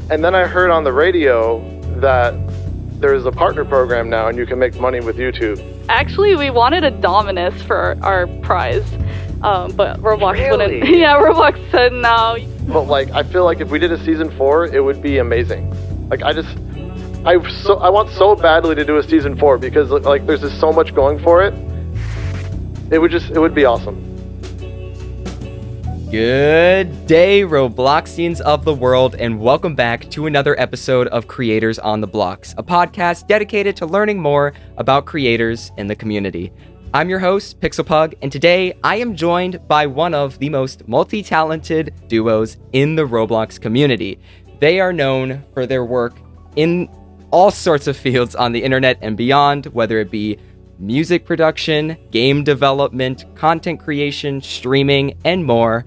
And then I heard on the radio that there's a partner program now and you can make money with YouTube. Actually, we wanted a Dominus for our prize, but Roblox wouldn't. Really? Yeah, Roblox said no. But like, I feel like if we did a season 4, it would be amazing. Like, I want so badly to do a season 4 because like there's just so much going for it. It would be awesome. Good day, Robloxians of the world, and welcome back to another episode of Creators on the Blox, a podcast dedicated to learning more about creators in the community. I'm your host, Pixelpug, and today I am joined by one of the most multi-talented duos in the Roblox community. They are known for their work in all sorts of fields on the internet and beyond, whether it be music production, game development, content creation, streaming, and more.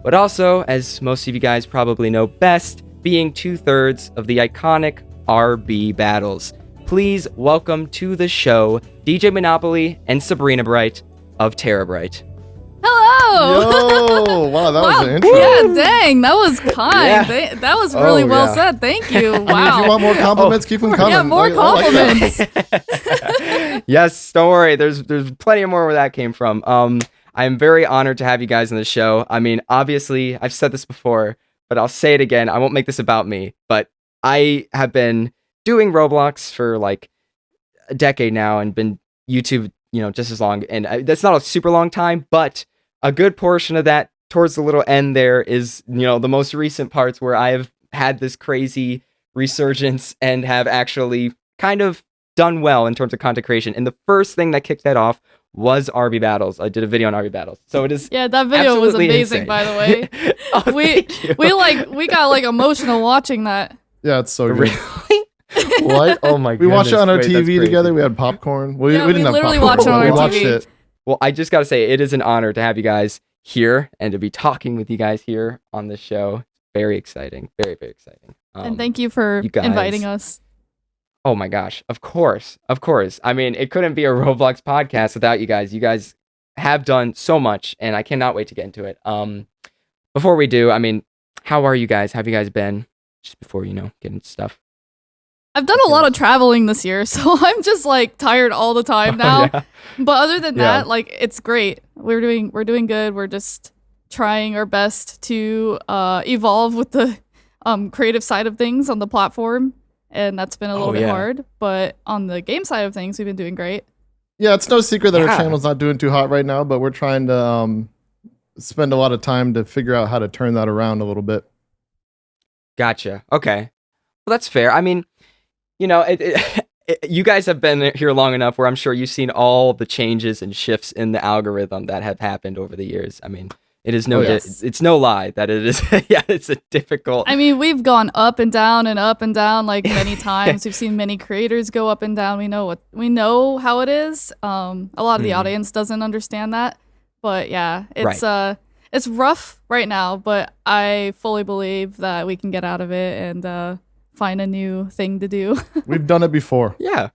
But also, as most of you guys probably know best, being 2/3 of the iconic RB battles. Please welcome to the show DJ Monopoli and SabrinaBrite of TeraBrite. Hello! Yo, wow, that was an intro. Yeah, dang, that was kind. Yeah. That was really well yeah. said. Thank you. Wow. I mean, if you want more compliments, keep them coming. Yeah, more I like that. compliments. Yes, don't worry. There's plenty more where that came from. I'm very honored to have you guys on the show. I mean, obviously, I've said this before, but I'll say it again. I won't make this about me, but I have been doing Roblox for like a decade now and been YouTube, just as long. And that's not a super long time, but a good portion of that towards the little end there is, the most recent parts where I have had this crazy resurgence and have actually kind of done well in terms of content creation. And the first thing that kicked that off was RB Battles. I did a video on RB Battles. So it is Yeah, that video was absolutely amazing, insane. by the way. Oh, thank you. we got like emotional watching that. Yeah, it's so good. Really? What? Oh my god. We watched it on our TV together. We had popcorn. Well, Yeah, we we didn't have literally popcorn. watched it on but our we watched TV. it. Well, I just got to say, it is an honor to have you guys here and to be talking with you guys here on this show. Very exciting. Very, very exciting. And thank you for you guys- inviting us. Oh my gosh. Of course. Of course. I mean, it couldn't be a Roblox podcast without you guys. You guys have done so much, and I cannot wait to get into it. Before we do, I mean, how are you guys? How have you guys been? Just before, get into stuff. I've done a lot of traveling this year, so I'm just like tired all the time now. Yeah. But other than Yeah. that, like it's great. We're doing good. We're just trying our best to evolve with the creative side of things on the platform, and that's been a little bit yeah. hard. But on the game side of things, we've been doing great. Yeah, it's no secret that Yeah. our channel's not doing too hot right now, but we're trying to spend a lot of time to figure out how to turn that around a little bit. Gotcha. Okay. Well, that's fair. I mean, you guys have been here long enough where I'm sure you've seen all the changes and shifts in the algorithm that have happened over the years. I mean, it is it's no lie that it is. Yeah, it's a difficult. I mean, we've gone up and down like many times. We've seen many creators go up and down. We know how it is. A lot of the audience doesn't understand that, but yeah, it's rough right now. But I fully believe that we can get out of it and find a new thing to do. We've done it before. Yeah.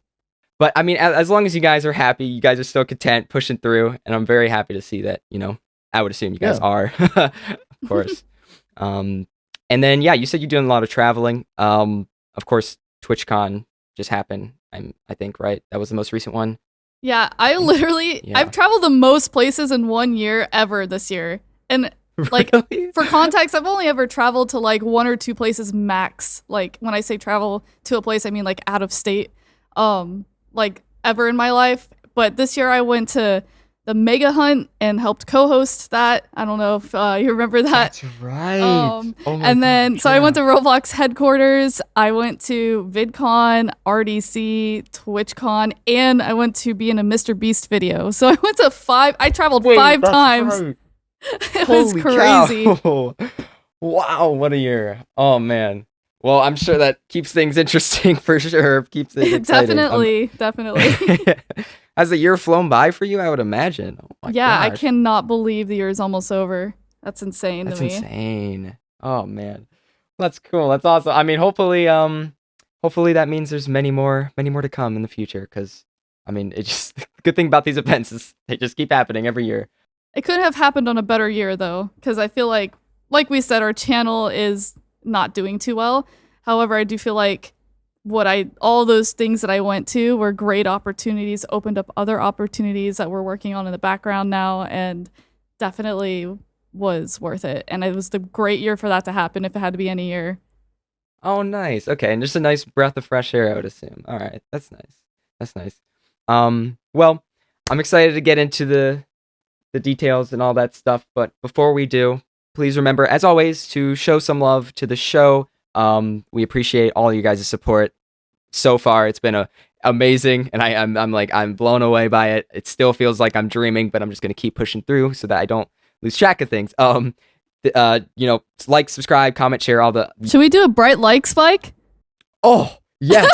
But I mean, as long as you guys are happy, you guys are still content, pushing through, and I'm very happy to see that, I would assume you guys are, of course. And then, yeah, you said you're doing a lot of traveling. Of course, TwitchCon just happened, I think, right? That was the most recent one. Yeah, I've traveled the most places in 1 year ever this year. And like, Really? for context, I've only ever traveled to like 1 or 2 places max. Like when I say travel to a place, I mean like out of state, like ever in my life. But this year I went to the Mega Hunt and helped co-host that. I don't know if you remember that. That's right. So I went to Roblox headquarters. I went to VidCon, RDC, TwitchCon, and I went to be in a Mr. Beast video. So I went to I traveled 5 times. Right. It was crazy. Cow. Wow, what a year. Oh, man. Well, I'm sure that keeps things interesting for sure. Keeps it exciting. Definitely. Has the year flown by for you? I would imagine. Oh my Yeah, I gosh. cannot believe the year is almost over. That's insane That's to me. insane. Oh man, that's cool. That's awesome. I mean, hopefully that means there's many more to come in the future. Because I mean, it's just the good thing about these events is they just keep happening every year. It could have happened on a better year though, because I feel like we said, our channel is not doing too well. However, I do feel like all those things that I went to were great opportunities, opened up other opportunities that we're working on in the background now, and definitely was worth it. And it was the great year for that to happen if it had to be any year. Oh, nice. Okay, and just a nice breath of fresh air, I would assume. All right, that's nice. That's nice. Well, I'm excited to get into the details and all that stuff, but before we do, please remember, as always, to show some love to the show. We appreciate all you guys' support so far. It's been amazing, and I'm blown away by it. It still feels like I'm dreaming, but I'm just gonna keep pushing through so that I don't lose track of things. Like, subscribe, comment, share, all the. Should we do a bright like spike? Oh yes,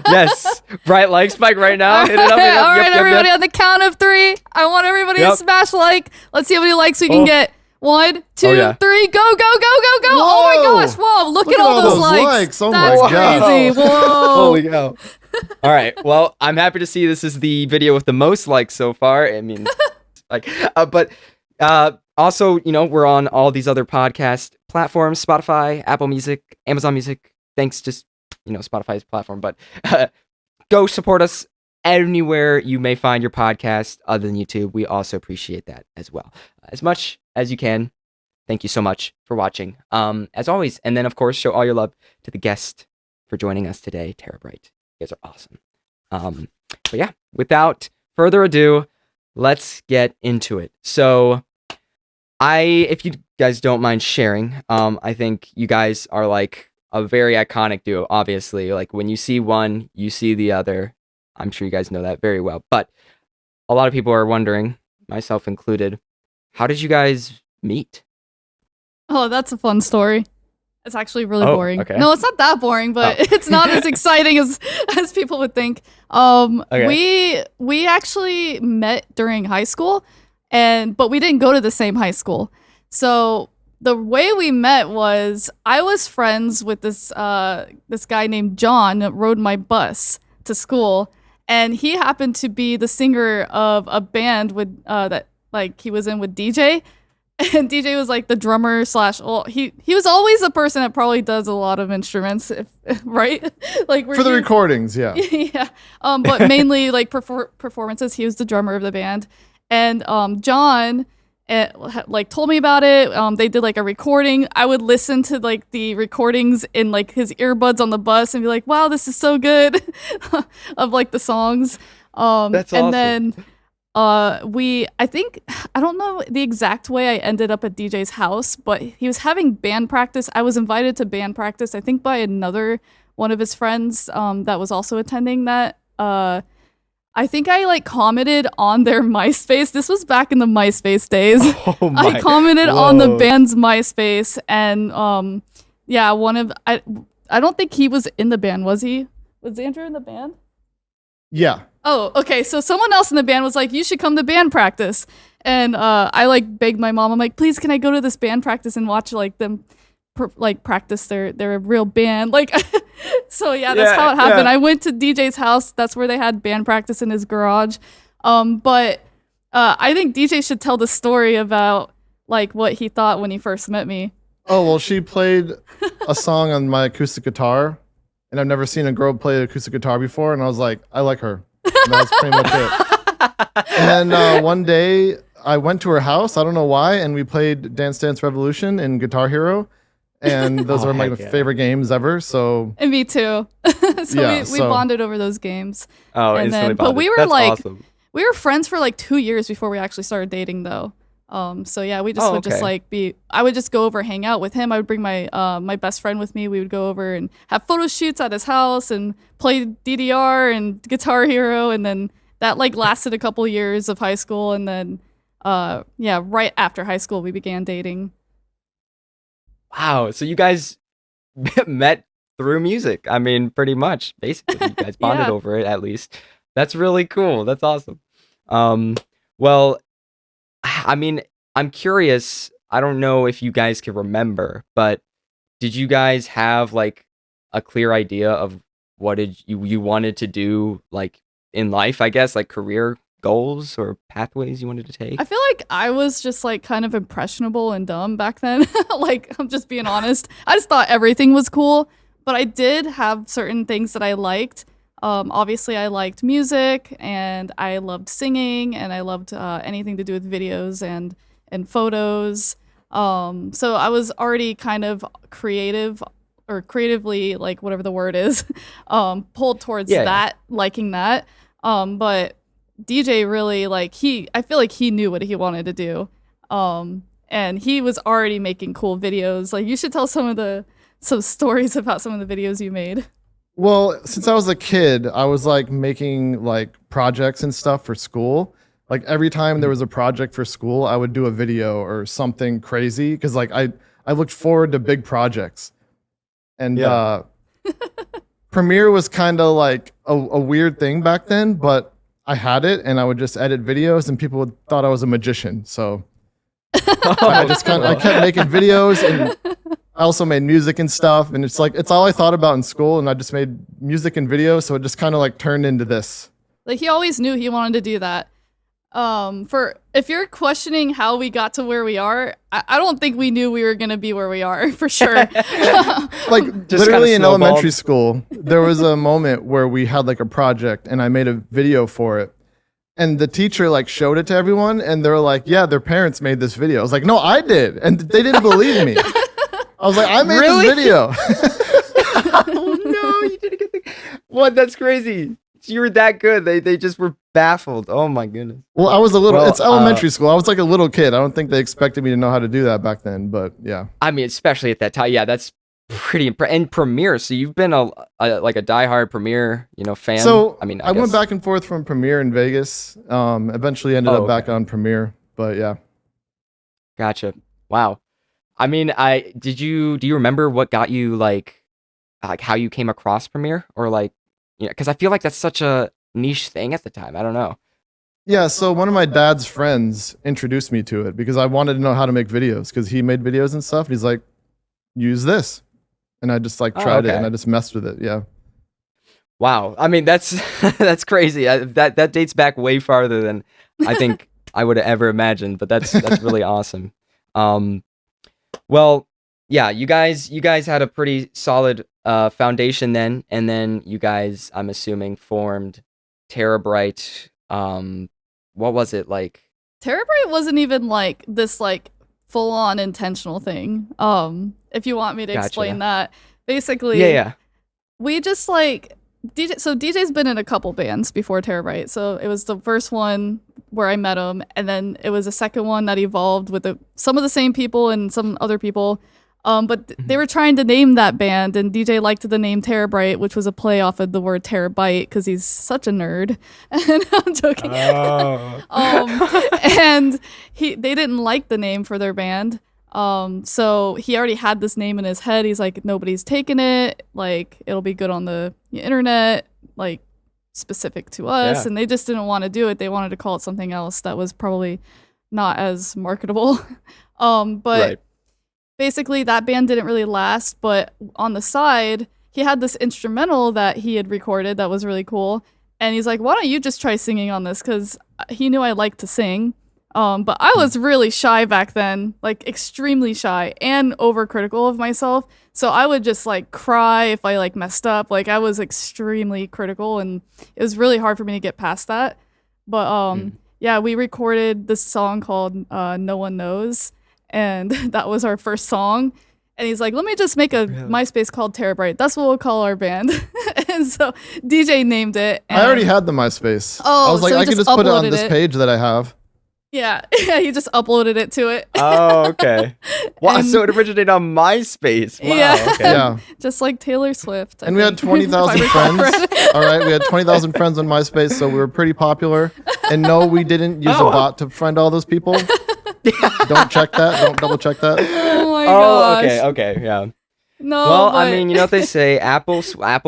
yes, bright like spike right now. Hit it up. All right, everybody, on the count of 3, I want everybody to smash like. Let's see how many likes we can get. 1, 2, 3, go, go, go, go, go. Oh my gosh, whoa, look at all those likes. Oh That's my God. crazy. Whoa. Holy cow. All right, well, I'm happy to see this is the video with the most likes so far. I mean, also, we're on all these other podcast platforms, Spotify, Apple Music, Amazon Music, thanks to, Spotify's platform, but go support us anywhere you may find your podcast other than YouTube. We also appreciate that as well. As much as you can. Thank you so much for watching. As always, and then of course, show all your love to the guest for joining us today, TeraBrite. You guys are awesome. But yeah, without further ado, let's get into it. So, if you guys don't mind sharing, I think you guys are like a very iconic duo. Obviously, like when you see one, you see the other. I'm sure you guys know that very well. But a lot of people are wondering, myself included, how did you guys meet? Oh, that's a fun story. It's actually really boring. Okay. No, it's not that boring, but it's not as exciting as people would think. Okay. We actually met during high school, but we didn't go to the same high school. So the way we met was I was friends with this guy named John that rode my bus to school, and he happened to be the singer of a band with that like he was in with DJ. And DJ was like the drummer / he was always the person that probably does a lot of instruments, right? Like for the recordings, yeah. Yeah. But mainly like performances. He was the drummer of the band, and John like told me about it. They did like a recording. I would listen to like the recordings in like his earbuds on the bus and be like, "Wow, this is so good," of like the songs. That's awesome. And then. I don't know the exact way I ended up at DJ's house, but he was having band practice. I was invited to band practice, I think by another one of his friends that was also attending that. I think I like commented on their MySpace. This was back in the MySpace days. Oh my. I commented on the band's MySpace, and I don't think he was in the band, was he? Was Andrew in the band? Yeah. Oh, okay. So someone else in the band was like, "You should come to band practice," and I like begged my mom. I'm like, "Please, can I go to this band practice and watch like them practice their real band?" Like, so yeah, that's how it happened. Yeah. I went to DJ's house. That's where they had band practice in his garage. But I think DJ should tell the story about like what he thought when he first met me. Oh well, she played a song on my acoustic guitar. And I've never seen a girl play acoustic guitar before, and I was like, I like her. And that was pretty much it. And then one day, I went to her house, I don't know why, and we played Dance Dance Revolution and Guitar Hero, and those are my favorite games ever. So and me too. We bonded over those games. Oh, and instantly bonded. But we were That's awesome. We were friends for like 2 years before we actually started dating, though. So yeah, we just just like I would just go over, hang out with him. I would bring my my best friend with me. We would go over and have photo shoots at his house and play DDR and Guitar Hero, and then that like lasted a couple years of high school, and then right after high school we began dating. Wow, so you guys met through music. I mean, pretty much, basically, you guys bonded over it at least. That's really cool. That's awesome. Well, I mean, I'm curious. I don't know if you guys can remember, but did you guys have like a clear idea of what did you wanted to do like in life, I guess, like career goals or pathways you wanted to take? I feel like I was just like kind of impressionable and dumb back then. Like, I'm just being honest. I just thought everything was cool. but I did have certain things that I liked. Obviously, I liked music, and I loved singing, and I loved anything to do with videos and photos. So I was already kind of creative, or creatively, like whatever the word is, pulled towards that, liking that. But DJ really, like, I feel like he knew what he wanted to do. And he was already making cool videos. Like, you should tell some stories about some of the videos you made. Well, since I was a kid, I was like making like projects and stuff for school. Like every time there was a project for school, I would do a video or something crazy because like I looked forward to big projects. And Premiere was kind of like a weird thing back then, but I had it and I would just edit videos and people thought I was a magician. So I kept making videos, and I also made music and stuff, and it's all I thought about in school, and I just made music and videos, so it just kind of like turned into this. Like, he always knew he wanted to do that. If you're questioning how we got to where we are, I don't think we knew we were gonna be where we are for sure. Like, just literally in elementary school, there was a moment where we had like a project, and I made a video for it. And the teacher like showed it to everyone, and they were like, "Yeah, their parents made this video." I was like, "No, I did," and they didn't believe me. I was like, "I made this video." Oh no, you didn't get the. What? That's crazy. You were that good. They just were baffled. Oh my goodness. Well, I was a little. It's elementary school. I was like a little kid. I don't think they expected me to know how to do that back then. But yeah. I mean, especially at that time. Yeah, that's pretty impressive. And Premiere. So you've been a diehard Premiere, fan. So I mean, I went back and forth from Premiere in Vegas. Eventually ended up back on Premiere. But yeah. Gotcha. Wow. I mean, do you remember what got you like how you came across Premiere, or like, because I feel like that's such a niche thing at the time. I don't know. Yeah, so one of my dad's friends introduced me to it because I wanted to know how to make videos, because he made videos and stuff. And he's like, use this. And I just like tried it, and I just messed with it. Yeah. Wow. I mean, that's that's crazy. That dates back way farther than I think I would have ever imagined, but that's really awesome. Well, yeah, you guys had a pretty solid foundation then, and then you guys, I'm assuming, formed TeraBrite. What was it like? TeraBrite wasn't even like this like full on intentional thing. If you want me to explain that, basically, we just like DJ's been in a couple bands before TeraBrite. So it was the first one where I met him, and then it was a second one that evolved with some of the same people and some other people. But they were trying to name that band, and DJ liked the name TeraBrite, which was a play off of the word terabyte because he's such a nerd. And I'm joking. And they didn't like the name for their band. So he already had this name in his head. He's like, nobody's taken it. Like, it'll be good on the internet, like specific to us. And they just didn't want to do it. They wanted to call it something else that was probably not as marketable. But basically that band didn't really last. But on the side, he had this instrumental that he had recorded that was really cool. And he's like, why don't you just try singing on this? Because he knew I liked to sing. But I was really shy back then, like extremely shy and overcritical of myself. So I would just like cry if I like messed up. Like, I was extremely critical, and it was really hard for me to get past that. But yeah, we recorded this song called No One Knows, and that was our first song. And he's like, let me just make a MySpace called TeraBrite. That's what we'll call our band. And so DJ named it. I already had the MySpace. Oh, I was like, so I could just put it on this page that I have. Yeah, he just uploaded it to it. Oh, okay. Wow, so it originated on MySpace. Wow, yeah. okay. Yeah. Just like Taylor Swift. And we had 20,000 friends. All right, we had 20,000 friends on MySpace, so we were pretty popular. And no, we didn't use a bot to friend all those people. Don't check that. Don't double check that. Oh my gosh. Okay, yeah. No, well, but... I mean, you know what they say, Apple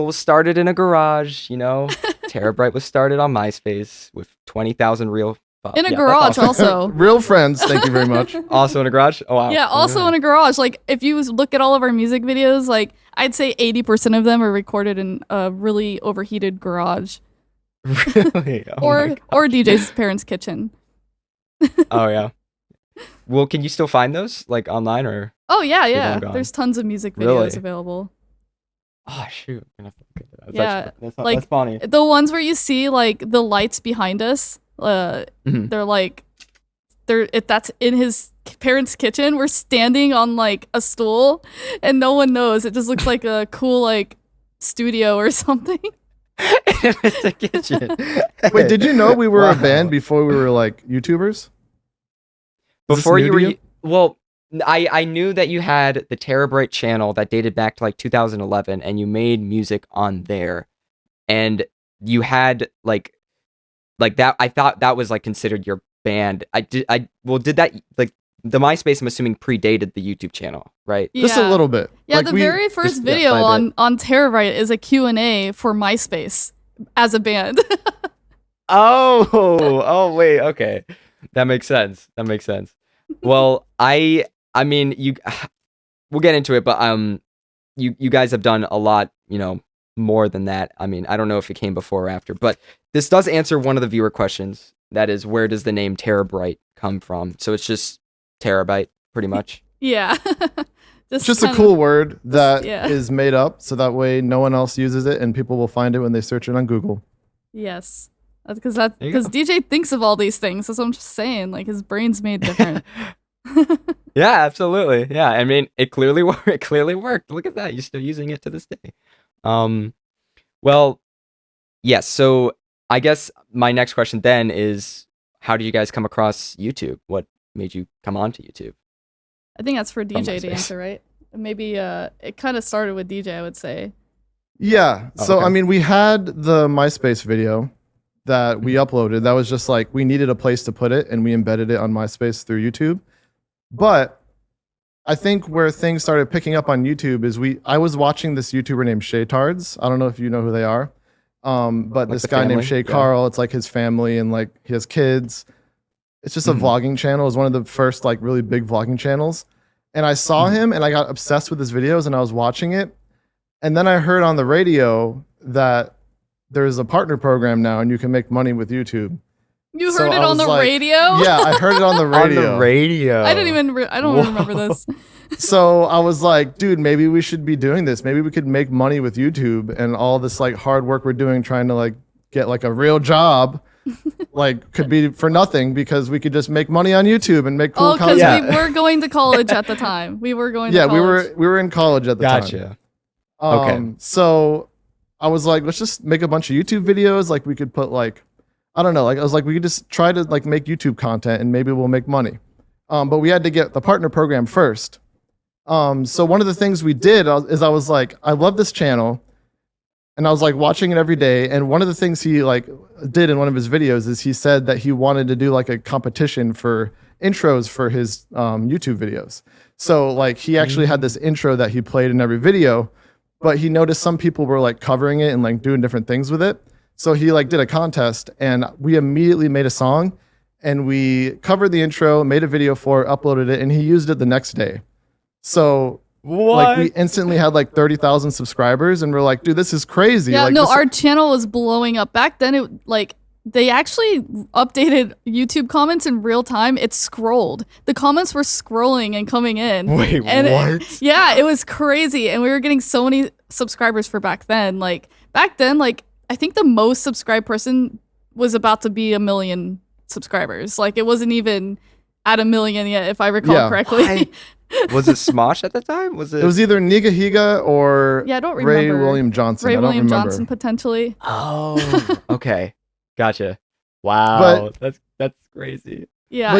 was started in a garage, you know. TeraBrite was started on MySpace with 20,000 real in a garage also. Real friends, thank you very much. Also in a garage? Oh, wow. Yeah, also in a garage. Like, if you look at all of our music videos, like, I'd say 80% of them are recorded in a really overheated garage. Really? Oh or DJ's parents' kitchen. Oh, yeah. Well, can you still find those, like, online, or? Oh, yeah. There's tons of music videos available. Oh shoot! I'm gonna look at that. Yeah, That's funny. The ones where you see like the lights behind us, they're like, that's in his parents' kitchen. We're standing on like a stool, and no one knows. It just looks like a cool like studio or something. It's a kitchen. Wait, did you know we were a band before we were like YouTubers? Before you were, well, I knew that you had the TeraBrite channel that dated back to like 2011, and you made music on there, and you had like that. I thought that was like considered your band. Did that like the MySpace? I'm assuming predated the YouTube channel, right? Yeah. Just a little bit. Yeah, Like, the very first video on TeraBrite is a Q&A for MySpace as a band. Oh, wait, okay, that makes sense. Well, I mean, we'll get into it, but you guys have done a lot, more than that. I mean, I don't know if it came before or after, but this does answer one of the viewer questions. That is, where does the name TeraBrite come from? So it's just terabyte, pretty much. Yeah. Just a cool word that is made up, so that way no one else uses it, and people will find it when they search it on Google. Yes. Because DJ thinks of all these things. That's what I'm just saying. Like, his brain's made different. Yeah, absolutely. Yeah, I mean, it clearly worked. Look at that. You're still using it to this day. Well, yes. So I guess my next question then is, how did you guys come across YouTube? What made you come on to YouTube? I think that's for DJ to answer, right? Maybe it kind of started with DJ, I would say. Yeah. So, okay. I mean, we had the MySpace video that we uploaded. That was just like, we needed a place to put it, and we embedded it on MySpace through YouTube. But I think where things started picking up on YouTube is I was watching this YouTuber named Shaytards. I don't know if you know who they are. But like this guy named Shay Carl, it's like his family and like his kids. It's just a vlogging channel. It was one of the first like really big vlogging channels. And I saw him and I got obsessed with his videos, and I was watching it. And then I heard on the radio that there's a partner program now and you can make money with YouTube. You heard it on the radio? Yeah, I heard it on the radio. On the radio. I don't remember this. So I was like, dude, maybe we should be doing this. Maybe we could make money with YouTube, and all this like hard work we're doing trying to like get like a real job like could be for nothing, because we could just make money on YouTube and make cool content. Because we were going to college at the time. We were going to college. we were in college at the time. Gotcha. Okay. So I was like, let's just make a bunch of YouTube videos. Like we could put like, I don't know, like I was like, we could just try to like make YouTube content and maybe we'll make money. But we had to get the partner program first. So one of the things we did is I was like, I love this channel, and I was like watching it every day. And one of the things he like did in one of his videos is he said that he wanted to do like a competition for intros for his YouTube videos. So like he actually had this intro that he played in every video, but he noticed some people were like covering it and like doing different things with it. So he like did a contest, and we immediately made a song, and we covered the intro, made a video for it, uploaded it, and he used it the next day. So like we instantly had like 30,000 subscribers, and we're like, dude, this is crazy. Yeah, like, no, our channel was blowing up. Back then, it like they actually updated YouTube comments in real time. It scrolled. The comments were scrolling and coming in. Wait, what? Yeah, it was crazy. And we were getting so many subscribers for back then. Like back then, like I think the most subscribed person was about to be 1 million subscribers. Like it wasn't even at 1 million yet, if I recall correctly. Was it Smosh at the time? Was it? It was either Niga Higa or I don't Ray remember. William Johnson. Ray I don't William remember. Johnson potentially. Oh, okay, gotcha. Wow, that's crazy. Yeah,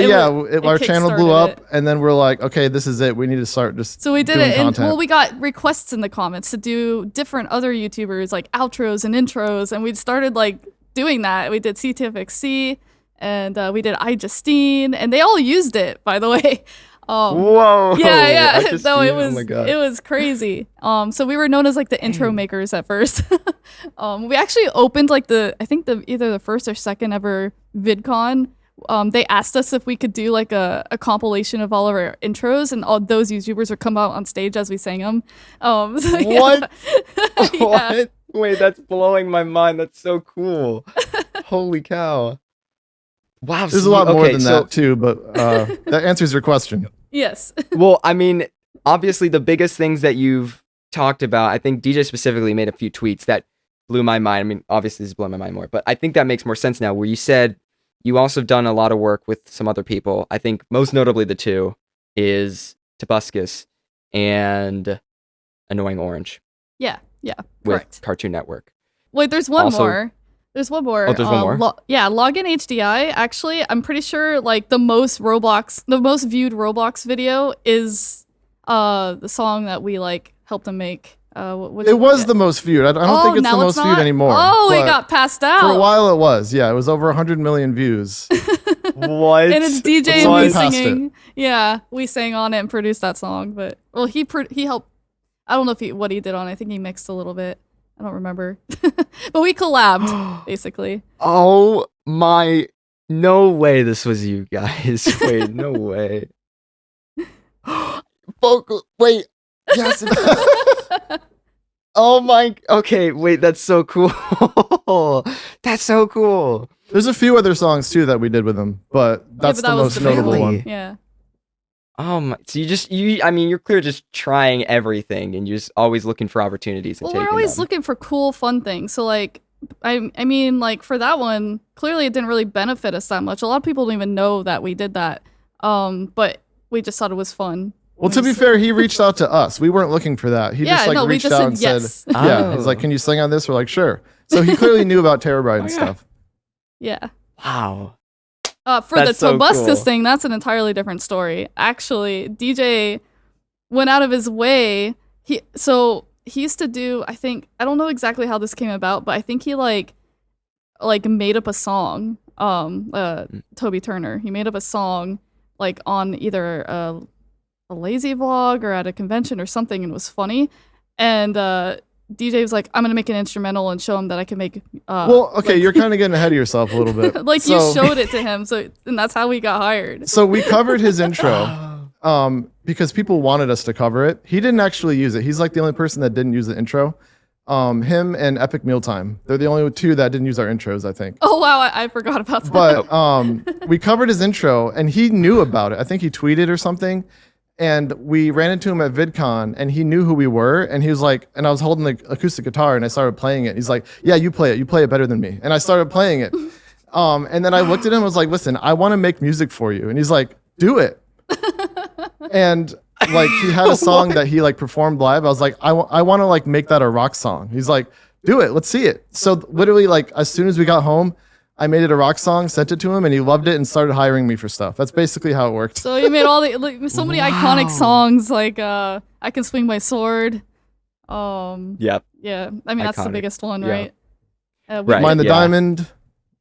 our channel blew up, it. and then we're like, okay, this is it. We need to start just so we did doing it, and content. we got requests in the comments to do different other YouTubers like outros and intros, and we started like doing that. We did CTFXC, and we did iJustine, and they all used it, by the way. Whoa! Yeah. So it was oh my God. It was crazy. So we were known as like the intro makers at first. We actually opened like either the first or second ever VidCon. They asked us if we could do like a compilation of all of our intros, and all those YouTubers would come out on stage as we sang them. What? What? Wait, that's blowing my mind. That's so cool. Holy cow. Wow. There's a lot more than that too, but that answers your question. Yes. Well, I mean, obviously the biggest things that you've talked about, I think DJ specifically made a few tweets that blew my mind. I mean, obviously this is blowing my mind more, but I think that makes more sense now, where you said you also done a lot of work with some other people. I think most notably the two is Tobuscus and Annoying Orange. Yeah, with correct. Cartoon Network. Wait, there's one Also- more. There's one more. Oh, there's one more? Login HDI. Actually, I'm pretty sure like the most viewed Roblox video is the song that we like helped them make. It was the most viewed. I don't think it's the most viewed anymore. Oh, it but got passed out. For a while it was. Yeah, it was over 100 million views. What? And it's DJ Someone and me passed singing. Yeah, we sang on it and produced that song. But well, he helped. I don't know what he did on it. I think he mixed a little bit. I don't remember. But we collabed, basically. Oh my, no way this was you guys. Wait, no way. Wait, yes. Oh my, okay, wait, that's so cool. That's so cool. There's a few other songs too that we did with him, but that's but that the was most notable really- one. Yeah. Oh my, so you're clearly just trying everything and you're just always looking for opportunities and Well, taking we're always them. looking for cool, fun things. So like, I mean, like for that one, clearly it didn't really benefit us that much. A lot of people don't even know that we did that. But we just thought it was fun. Well, to be fair, he reached out to us. We weren't looking for that. He just like we reached just out said and yes. said, "Yeah." Oh. He's like, "Can you sing on this?" We're like, "Sure." So he clearly knew about TeraBrite and stuff. Yeah. Wow. For That's the so Tobuscus cool. thing, that's an entirely different story. Actually, DJ went out of his way. He used to do, I don't know exactly how this came about, but I think he like made up a song. Toby Turner. He made up a song like on either a lazy vlog or at a convention or something, and it was funny. And DJ was like, I'm gonna make an instrumental and show him that I can make. Well, okay, you're kind of getting ahead of yourself a little bit. like you showed it to him, and that's how we got hired. So we covered his intro because people wanted us to cover it. He didn't actually use it. He's like the only person that didn't use the intro. Him and Epic Mealtime. They're the only two that didn't use our intros, I think. Oh wow, I forgot about that. But we covered his intro and he knew about it. I think he tweeted or something. And we ran into him at VidCon and he knew who we were. And he was like, and I was holding the acoustic guitar and I started playing it. He's like, yeah, you play it. You play it better than me. And I started playing it. And then I looked at him and was like, listen, I want to make music for you. And he's like, do it. And like he had a song that he like performed live. I was like, I want to like make that a rock song. He's like, do it. Let's see it. So literally like as soon as we got home, I made it a rock song, sent it to him, and he loved it and started hiring me for stuff. That's basically how it worked. So you made all the so many iconic songs like I Can Swing My Sword. Yep. Yeah, I mean that's the Iconic. biggest one, Yeah. right? Right. Mind the yeah. Diamond.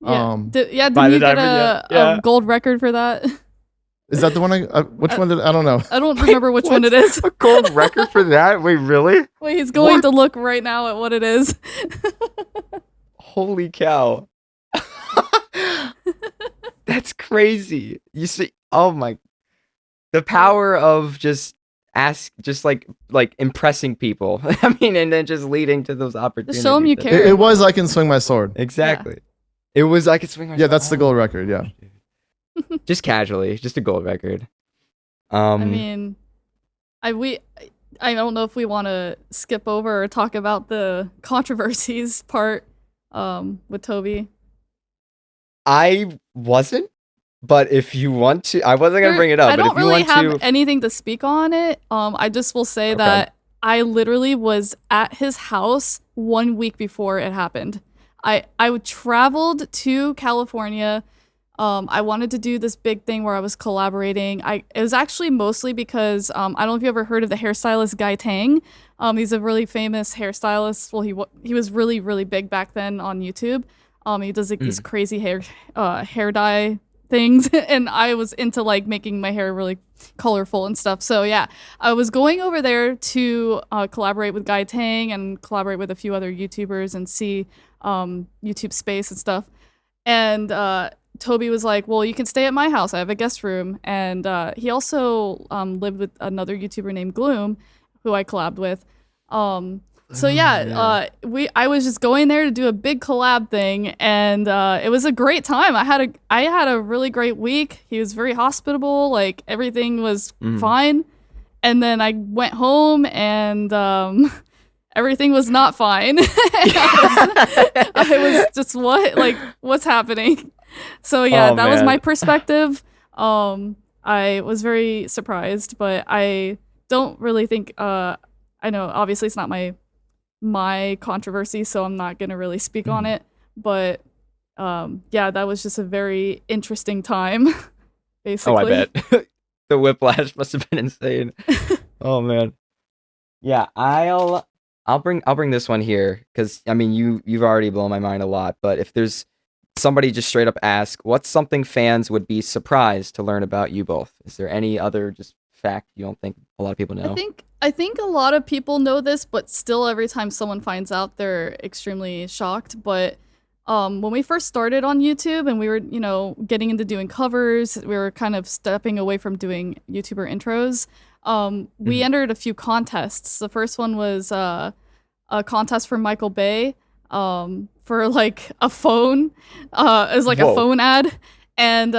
Yeah. Did By you the get Diamond, a yeah. gold record for that? Is that the one? Which one did I don't know. I don't remember which one it is. A gold record for that? Wait, really? Wait, he's going to look right now at what it is. Holy cow. That's crazy. You see, oh my, the power of just like impressing people. I mean, and then just leading to those opportunities. show 'em you care. It was I Can Swing My Sword. Exactly. It was I Could Swing My Yeah, that's the gold record. Yeah. Just casually, just a gold record. I mean, I don't know if we want to skip over or talk about the controversies part with Toby. I wasn't, but if you want to, I wasn't gonna bring it up. I but don't if you really want have to, anything to speak on it. I just will say that I literally was at his house 1 week before it happened. I traveled to California. I wanted to do this big thing where I was collaborating. It was actually mostly because I don't know if you ever heard of the hairstylist Guy Tang. He's a really famous hairstylist. Well, he was really, really big back then on YouTube. He does like these crazy hair dye things, and I was into like making my hair really colorful and stuff. So yeah, I was going over there to collaborate with Guy Tang and collaborate with a few other YouTubers and see YouTube space and stuff. And Toby was like, well, you can stay at my house. I have a guest room. And he also lived with another YouTuber named Gloom, who I collabed with. So yeah, I was just going there to do a big collab thing, and it was a great time. I had a really great week. He was very hospitable. Like everything was fine. And then I went home and everything was not fine. I was just what's happening? So yeah, that was my perspective. I was very surprised, but I don't really think I know obviously it's not my controversy, so I'm not gonna really speak on it. But yeah, that was just a very interesting time. Basically. Oh, I bet. The whiplash must have been insane. Oh man. Yeah, I'll bring this one here because I mean you've already blown my mind a lot. But if there's somebody just straight up ask, what's something fans would be surprised to learn about you both? Is there any other just fact you don't think a lot of people know? I think a lot of people know this, but still every time someone finds out, they're extremely shocked. But when we first started on YouTube and we were, getting into doing covers, we were kind of stepping away from doing YouTuber intros. We entered a few contests. The first one was a contest for Michael Bay for like a phone. It was like a phone ad. And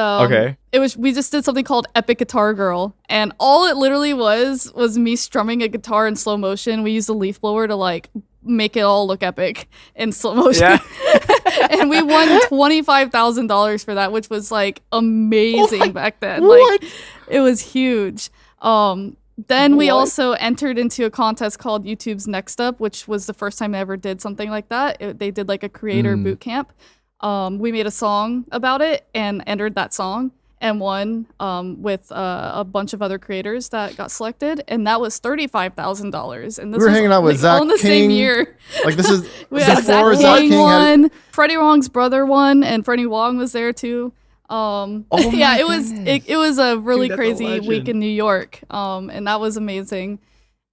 we just did something called Epic Guitar Girl. And all it literally was me strumming a guitar in slow motion. We used a leaf blower to like make it all look epic in slow motion. Yeah. And we won $25,000 for that, which was like amazing back then. Like it was huge. Then we also entered into a contest called YouTube's Next Up, which was the first time I ever did something like that. They did like a creator boot camp. We made a song about it and entered that song and won with a bunch of other creators that got selected, and that was $35,000. And this we were hanging out with Zach all in the King. Same year. Like this is we had Zach King won. Freddie Wong's brother won, and Freddie Wong was there too. Yeah, it was a really crazy week in New York, and that was amazing.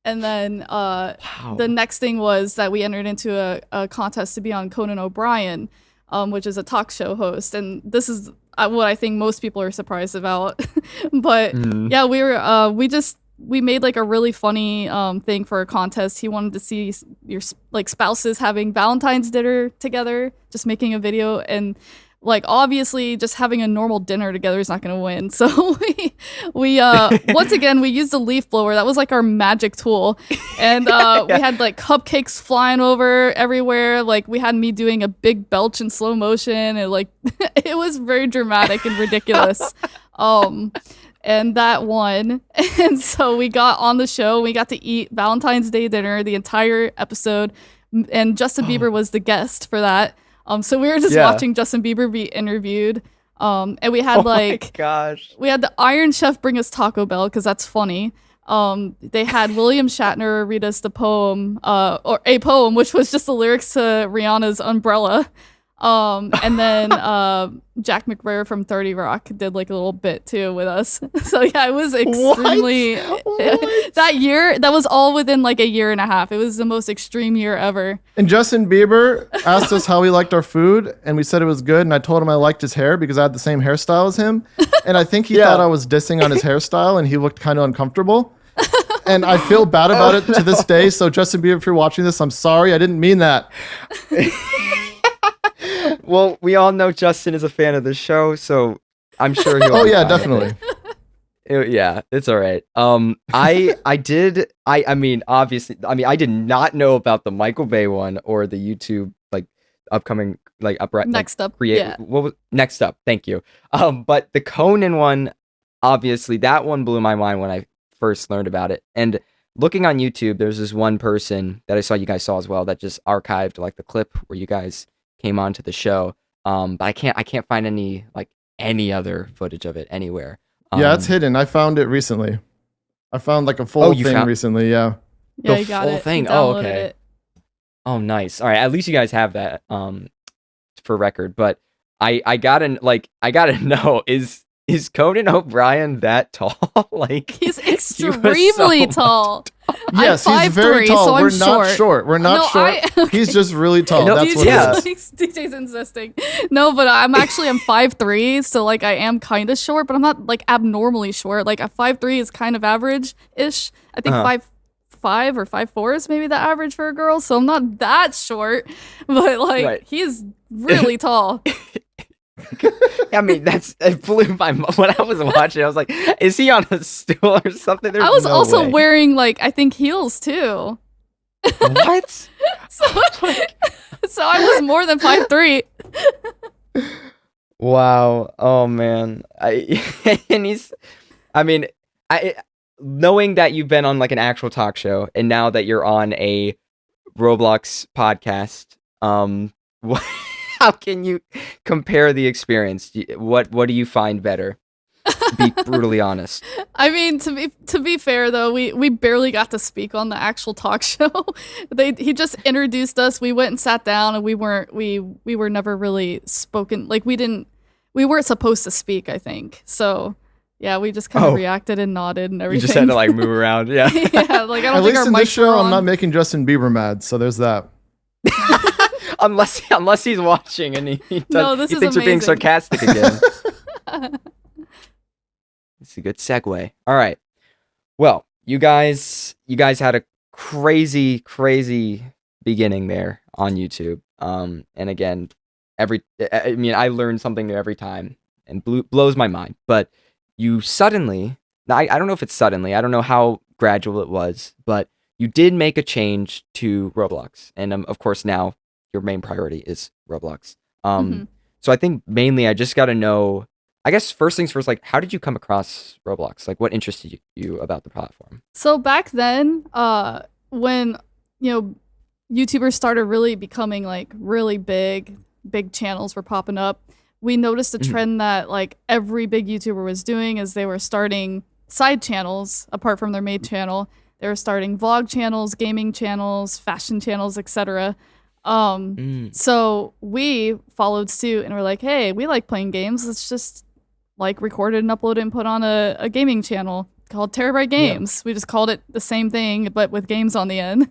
And then the next thing was that we entered into a contest to be on Conan O'Brien, which is a talk show host, and this is what I think most people are surprised about. But yeah, we made like a really funny thing for a contest. He wanted to see your like spouses having Valentine's dinner together, just making a video, and like obviously just having a normal dinner together is not going to win. So we once again we used a leaf blower. That was like our magic tool. And we had like cupcakes flying over everywhere. Like we had me doing a big belch in slow motion, and like it was very dramatic and ridiculous. And that won. And so we got on the show. We got to eat Valentine's Day dinner the entire episode, and Justin Bieber was the guest for that. So we were just watching Justin Bieber be interviewed. And we had we had the Iron Chef bring us Taco Bell because that's funny. They had William Shatner read us the poem, or a poem, which was just the lyrics to Rihanna's Umbrella. And then Jack McBrayer from 30 Rock did like a little bit too with us. So yeah, it was extremely that year. That was all within like a year and a half. It was the most extreme year ever. And Justin Bieber asked us how we liked our food, and we said it was good. And I told him I liked his hair because I had the same hairstyle as him. And I think he thought I was dissing on his hairstyle, and he looked kind of uncomfortable. And I feel bad about it to this day. So Justin Bieber, if you're watching this, I'm sorry. I didn't mean that. Well, we all know Justin is a fan of the show, so I'm sure he'll. Oh yeah, definitely. Yeah, it's all right. I mean, obviously, I did not know about the Michael Bay one or the YouTube like upcoming like upright Next Up. What was Next Up? Thank you. But the Conan one, obviously, that one blew my mind when I first learned about it. And looking on YouTube, there's this one person that I saw you guys saw as well that just archived like the clip where you guys came onto the show. But I can't find any other footage of it anywhere. Yeah, it's hidden. I found it recently. I found like a full thing recently. Yeah. Yeah, the you got full it. thing. Oh, okay. It. Oh, nice. All right. At least you guys have that for record. But I gotta know, is Conan O'Brien that tall? Like he's extremely tall. Yes, he's very tall. So we're not short. We're not short. He's just really tall. No, that's what it is. DJ's insisting. No, but I'm 5'3", so like I am kind of short, but I'm not like abnormally short. Like a 5'3" is kind of average-ish. I think 5'5" or 5'4" is maybe the average for a girl, so I'm not that short, but like he's really tall. I mean, it blew my mind. When I was watching, I was like, is he on a stool or something? There's I was no also way. wearing like I think heels too. What? So, so I was more than 5'3". Wow. Oh man. And I mean, knowing that you've been on like an actual talk show and now that you're on a Roblox podcast, how can you compare the experience? What do you find better? Be brutally honest. I mean, to be fair though, we barely got to speak on the actual talk show. He just introduced us. We went and sat down, and we were never really spoken. Like we weren't supposed to speak, I think. So yeah, we just kind of reacted and nodded and everything. You just had to like move around. Yeah. Yeah, like I don't At think least our in this mics were show, I'm on. not making Justin Bieber mad, so there's that. unless he's watching and No, this he is thinks we're being amazing. sarcastic again. It's a good segue. All right. Well, you guys had a crazy beginning there on YouTube. And again, I mean, I learned something new every time and blows my mind. But you suddenly, I don't know if it's suddenly, I don't know how gradual it was, but you did make a change to Roblox. And of course, now your main priority is Roblox. So I think mainly I just got to know, I guess first things first, like how did you come across Roblox? Like what interested you about the platform? So back then, when YouTubers started really becoming like really big channels were popping up, we noticed a trend that like every big YouTuber was doing is they were starting side channels apart from their main channel. They were starting vlog channels, gaming channels, fashion channels, etc. So we followed suit and we're like, hey, we like playing games. Let's just like record it and upload it and put on a gaming channel called TeraBrite Games. We just called it the same thing, but with games on the end.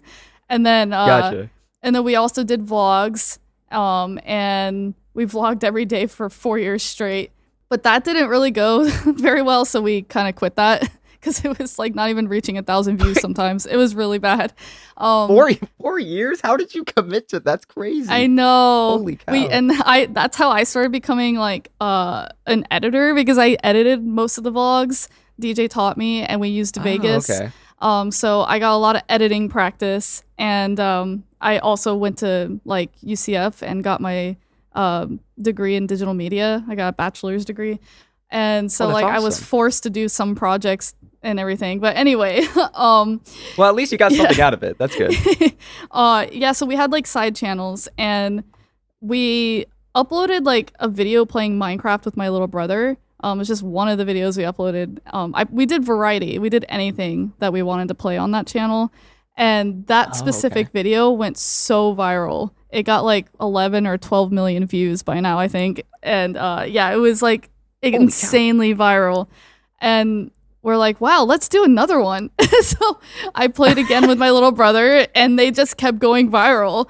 And then, Gotcha. And then we also did vlogs, and we vlogged every day for 4 years straight. But that didn't really go very well, so we kind of quit that because it was like not even reaching 1,000 views sometimes. It was really bad. 4 years? How did you commit to? That's crazy. I know. Holy cow. That's how I started becoming like an editor, because I edited most of the vlogs. DJ taught me, and we used Vegas. Okay. So I got a lot of editing practice, and I also went to like UCF and got my degree in digital media. I got a bachelor's degree, and so like I was awesome. forced to do some projects and everything. But anyway, Well, at least you got something out of it. That's good. yeah. So we had like side channels, and we uploaded like a video playing Minecraft with my little brother. It was just one of the videos we uploaded. We did variety. We did anything that we wanted to play on that channel. And that specific video went so viral. It got like 11 or 12 million views by now, I think. And yeah, it was like insanely viral. And we're like, wow, let's do another one. So I played again with my little brother, and they just kept going viral.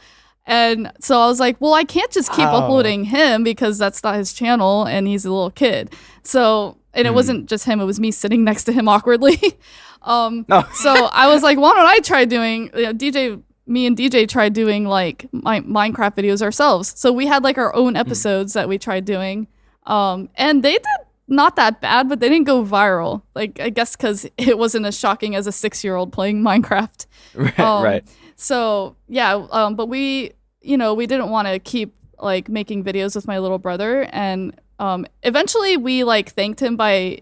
And so I was like, well, I can't just keep uploading him because that's not his channel and he's a little kid. So, and it wasn't just him, it was me sitting next to him awkwardly. So I was like, why don't I try doing, me and DJ tried doing like Minecraft videos ourselves. So we had like our own episodes that we tried doing. And they did not that bad, but they didn't go viral. Like, I guess because it wasn't as shocking as a 6-year-old playing Minecraft. Right. So yeah, but we didn't want to keep like making videos with my little brother, and eventually we like thanked him by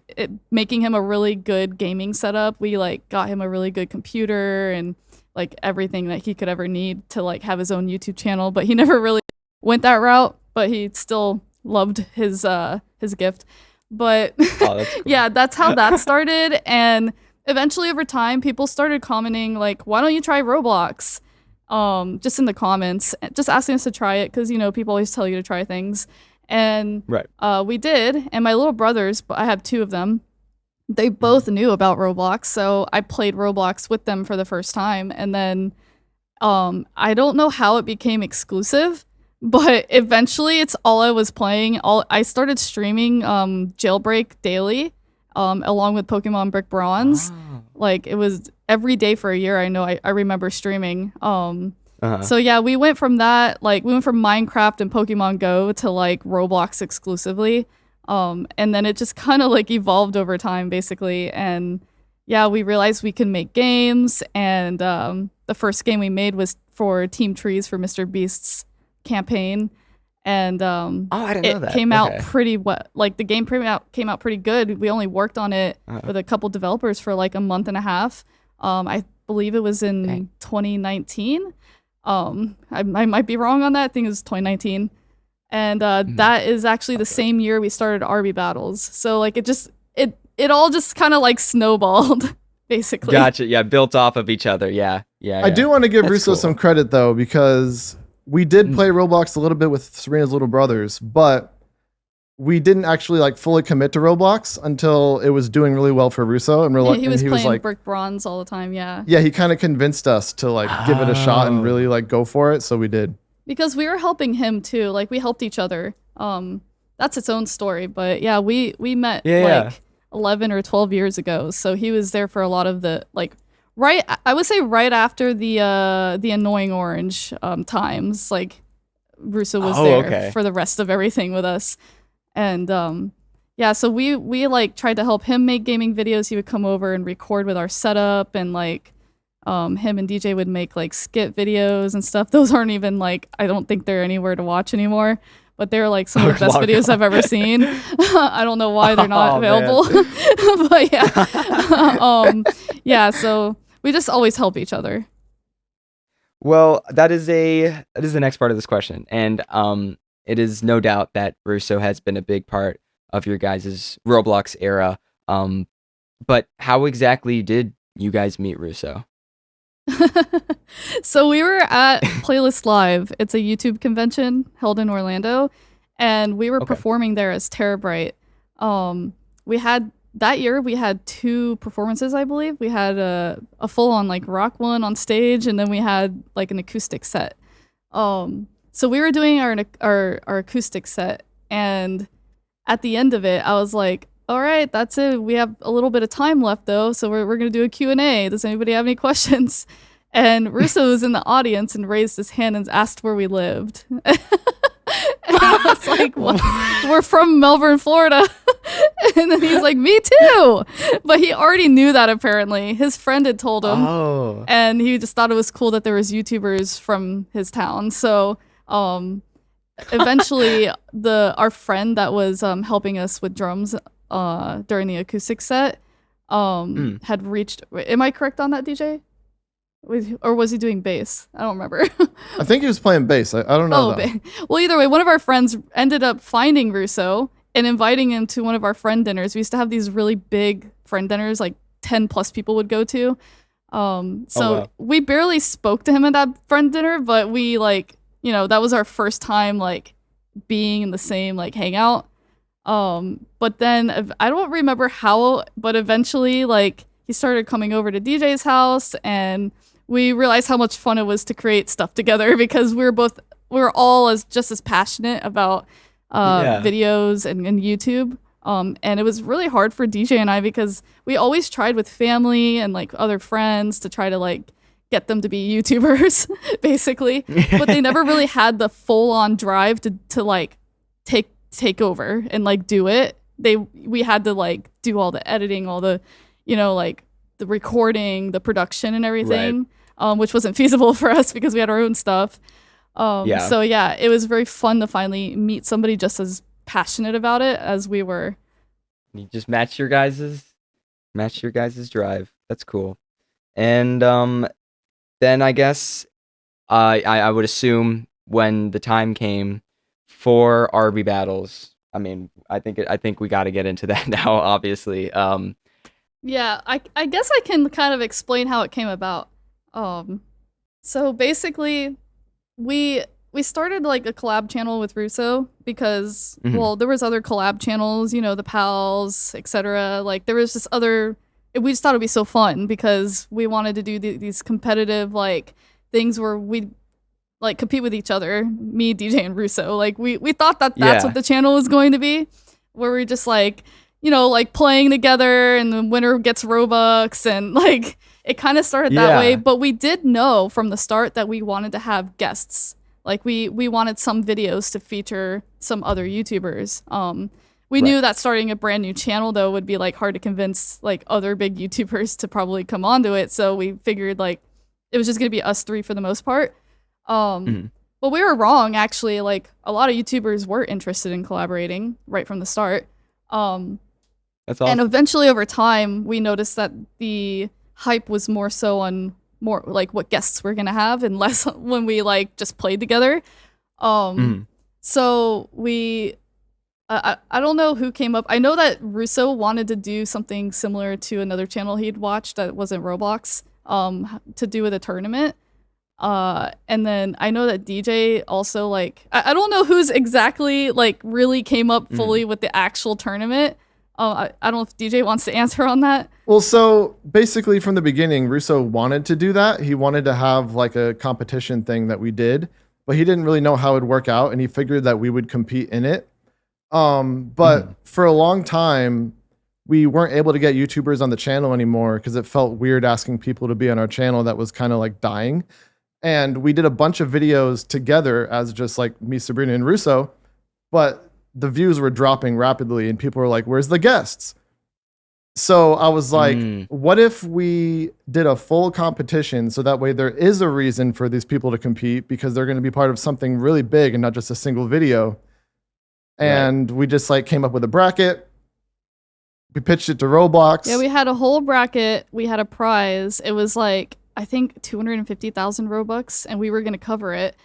making him a really good gaming setup. We like got him a really good computer and like everything that he could ever need to like have his own YouTube channel, but he never really went that route, but he still loved his gift. But That's cool. yeah, that's how that started. And eventually over time, people started commenting like, why don't you try Roblox? Just in the comments, just asking us to try it, because people always tell you to try things. And we did. And my little brothers, I have 2 of them, they both knew about Roblox, so I played Roblox with them for the first time. And then I don't know how it became exclusive, but eventually it's all I was playing. I started streaming Jailbreak daily, along with Pokemon Brick Bronze. Like, it was every day for a year. I know I remember streaming. So yeah, we went from that, like we went from Minecraft and Pokemon Go to like Roblox exclusively. And then it just kind of like evolved over time basically. And yeah, we realized we can make games, and the first game we made was for Team Trees for Mr. Beast's campaign. And I didn't know that. Came out pretty well. Like the game came out pretty good. We only worked on it with a couple developers for like a month and a half. I believe it was in 2019. I might be wrong on that. I think it was 2019. And that is actually the same year we started RB Battles. So like it all just kind of like snowballed, basically. Gotcha. Yeah, built off of each other. Yeah. I do want to give Russo some credit though, because we did play Roblox a little bit with Serena's little brothers, but we didn't actually like fully commit to Roblox until it was doing really well for Russo, and he was playing Brick Bronze all the time. Yeah, he kind of convinced us to like give it a shot and really like go for it, so we did. Because we were helping him too, like we helped each other. That's its own story, but yeah, we met 11 or 12 years ago, so he was there for a lot of the like I would say right after the annoying orange times. Like Russo was there for the rest of everything with us. And so we like tried to help him make gaming videos. He would come over and record with our setup, and like him and DJ would make like skit videos and stuff. Those aren't even like, I don't think they're anywhere to watch anymore, but they're like some of the best videos I've ever seen. I don't know why they're not available. But so we just always help each other. Well, that is the next part of this question. And it is no doubt that Russo has been a big part of your guys' Roblox era. But how exactly did you guys meet Russo? So we were at Playlist Live. It's a YouTube convention held in Orlando, and we were performing there as TeraBrite. That year we had 2 performances, I believe. We had a full-on like rock one on stage, and then we had like an acoustic set. So we were doing our acoustic set, and at the end of it, I was like, all right, that's it. We have a little bit of time left though, so we're going to do a Q&A. Does anybody have any questions? And Russo was in the audience and raised his hand and asked where we lived. And I was like, what? We're from Melbourne, Florida. And then he's like, me too. But he already knew that apparently. His friend had told him. Oh. And he just thought it was cool that there was YouTubers from his town. So eventually our friend that was helping us with drums during the acoustic set had reached. Am I correct on that, DJ? Or was he doing bass? I don't remember. I think he was playing bass. I don't know. Well, either way, one of our friends ended up finding Russo and inviting him to one of our friend dinners. We used to have these really big friend dinners, like 10 plus people would go to. We barely spoke to him at that friend dinner, but we like, that was our first time like being in the same like hangout. But then I don't remember how, but eventually like he started coming over to DJ's house, and we realized how much fun it was to create stuff together, because we were all just as passionate about videos and YouTube. And it was really hard for DJ and I, because we always tried with family and like other friends to try to like get them to be YouTubers, basically. But they never really had the full on drive to like take over and like do it. We had to like do all the editing, all the, like the recording, the production and everything, which wasn't feasible for us because we had our own stuff. So yeah, it was very fun to finally meet somebody just as passionate about it as we were. You just match your guys's drive. That's cool. And then I guess I would assume when the time came for RB battles, I mean, I think we got to get into that now, obviously. Yeah, I guess I can kind of explain how it came about. So basically, we started like a collab channel with Russo because, well, there was other collab channels, the Pals, etc. Like there was just we just thought it'd be so fun because we wanted to do these competitive like things where we like compete with each other, me, DJ, and Russo. Like we thought that's what the channel was going to be, where we just like, like playing together, and the winner gets Robux, and like it kind of started that way, but we did know from the start that we wanted to have guests. Like we wanted some videos to feature some other YouTubers. We knew that starting a brand new channel though would be like hard to convince like other big YouTubers to probably come onto it. So we figured like it was just gonna be us three for the most part. But we were wrong actually. Like a lot of YouTubers were interested in collaborating right from the start. That's awesome. And eventually over time we noticed that the hype was more so on more like what guests we're gonna have and less when we like just played together. So we I don't know who came up. I know that Russo wanted to do something similar to another channel he'd watched that wasn't Roblox, to do with a tournament. And then I know that DJ also like I don't know who's exactly like really came up fully with the actual tournament. I don't know if DJ wants to answer on that. Well, so basically from the beginning, Russo wanted to do that. He wanted to have like a competition thing that we did, but he didn't really know how it would work out, and he figured that we would compete in it. But for a long time, we weren't able to get YouTubers on the channel anymore because it felt weird asking people to be on our channel that was kind of like dying. And we did a bunch of videos together as just like me, Sabrina, and Russo, but the views were dropping rapidly and people were like, where's the guests? So I was like, what if we did a full competition so that way there is a reason for these people to compete because they're going to be part of something really big and not just a single video. And we just like came up with a bracket. We pitched it to Roblox. Yeah, we had a whole bracket. We had a prize. It was like, I think 250,000 Robux, and we were going to cover it.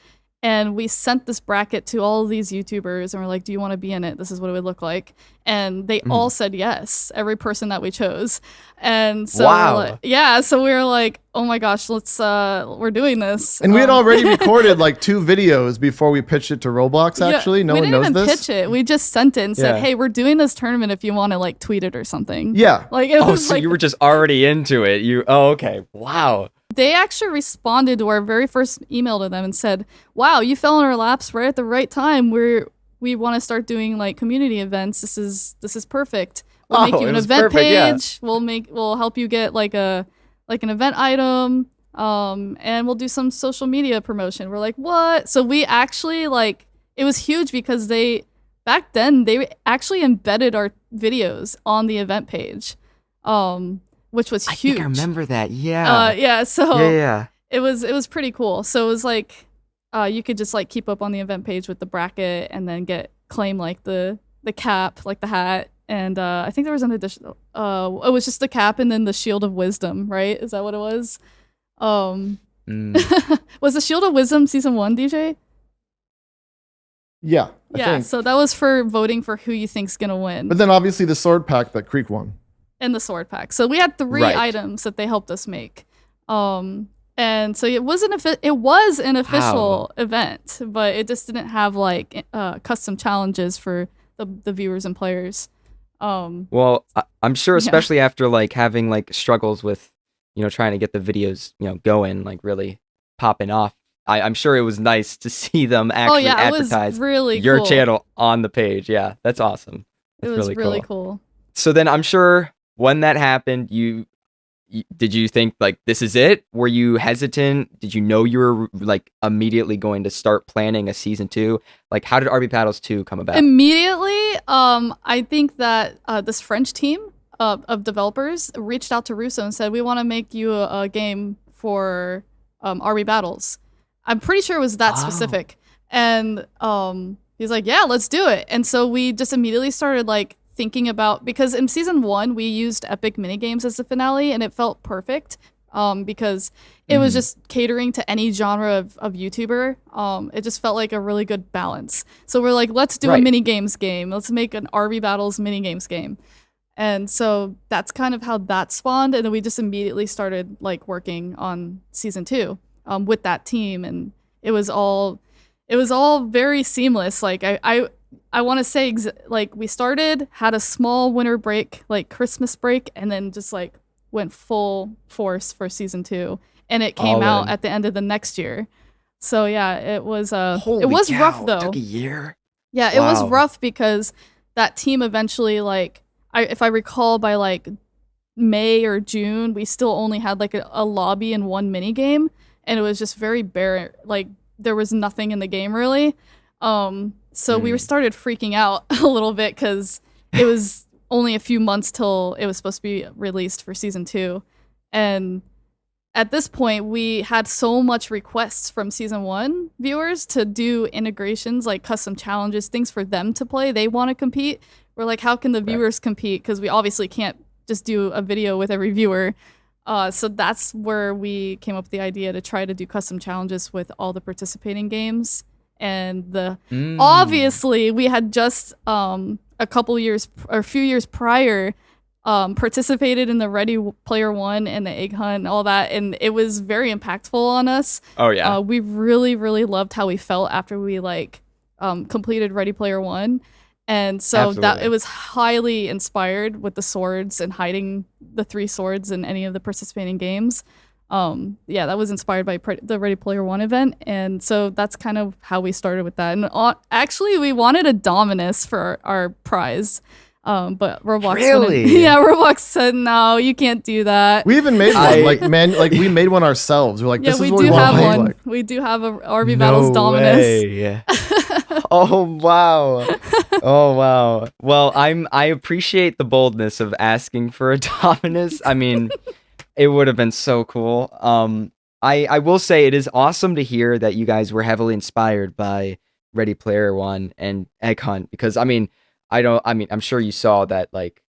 And we sent this bracket to all of these YouTubers and we're like, do you want to be in it? This is what it would look like. And they all said yes, every person that we chose. And so, so we were like, oh my gosh, we're doing this. And we had already recorded like 2 videos before we pitched it to Roblox, actually. No one knows this. We didn't even pitch it. We just sent it and said, hey, we're doing this tournament if you want to like tweet it or something. Yeah. Like it was so like, you were just already into it. Okay. Wow. They actually responded to our very first email to them and said, wow, you fell in our laps right at the right time. We want to start doing like community events. This is perfect. We'll make you an event page. Yeah. We'll help you get like an event item. And we'll do some social media promotion. We're like, what? So we actually like, it was huge because back then they actually embedded our videos on the event page. Which was huge. I think I remember that. Yeah. So it was pretty cool. So it was like you could just like keep up on the event page with the bracket and then claim like the cap, like the hat, and I think there was an additional. It was just the cap and then the Shield of Wisdom, right? Is that what it was? Was the Shield of Wisdom season 1, DJ? Yeah. I think. So that was for voting for who you think's gonna win. But then obviously the sword pack that Creek won. And the sword pack. So we had 3 items that they helped us make. And so it was an official event, but it just didn't have like custom challenges for the viewers and players. Well, I'm sure especially after like having like struggles with, trying to get the videos, going, like really popping off. I'm sure it was nice to see them actually advertise your channel on the page. Yeah, that's awesome. That's it was really cool. So then I'm sure when that happened, did you think like this is it? Were you hesitant? Did you know you were like immediately going to start planning a season 2? Like how did RB Battles 2 come about? Immediately, I think that this French team of developers reached out to Russo and said, we want to make you a game for RB Battles. I'm pretty sure it was that specific. And he's like, yeah, let's do it. And so we just immediately started like thinking about, because in season 1 we used epic minigames as the finale and it felt perfect because it was just catering to any genre of YouTuber. It just felt like a really good balance. So we're like, let's do a minigames game. Let's make an RB Battles minigames game. And so that's kind of how that spawned. And then we just immediately started like working on season 2 with that team. And it was all very seamless. Like I want to say, like, we had a small winter break, like Christmas break, and then just like went full force for season 2, and it came out at the end of the next year. So yeah, it was rough though. It took a year. Yeah, it was rough because that team eventually, like, if I recall, by like May or June, we still only had like a lobby and one mini game, and it was just very bare. Like there was nothing in the game really. So we started freaking out a little bit because it was only a few months till it was supposed to be released for season 2, and at this point, we had so much requests from season 1 viewers to do integrations, like custom challenges, things for them to play. They want to compete. We're like, how can the viewers compete? Because we obviously can't just do a video with every viewer. So that's where we came up with the idea to try to do custom challenges with all the participating games. And obviously, we had just a few years prior participated in the Ready Player One and the Egg Hunt and all that, and it was very impactful on us. Oh yeah. We really, really loved how we felt after we completed Ready Player One, and so that it was highly inspired with the swords and hiding the 3 swords in any of the participating games. That was inspired by the Ready Player One event, and so that's kind of how we started with that. And actually, we wanted a Dominus for our prize. But Roblox Roblox said no, you can't do that. We even made one. We made one ourselves. We're like, this is what we want to make. Like, we do have a RB Battles Dominus. Way. Oh wow. Oh wow. Well, I appreciate the boldness of asking for a Dominus. I mean, it would have been so cool. I will say it is awesome to hear that you guys were heavily inspired by Ready Player One and Egg Hunt, because I'm sure you saw that, like,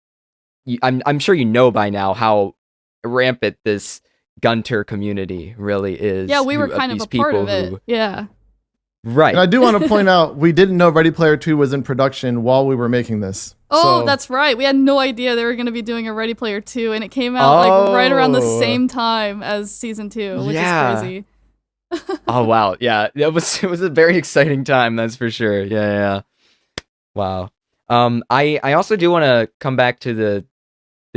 I'm sure you know by now how rampant this Gunter community really is. Yeah, we were kind of a part of it. Yeah. Right. And I do want to point out, we didn't know Ready Player 2 was in production while we were making this. Oh, that's right. We had no idea they were going to be doing a Ready Player 2, and it came out right around the same time as season 2, which is crazy. Oh wow. Yeah. It was a very exciting time, that's for sure. Yeah. Wow. I also do want to come back to the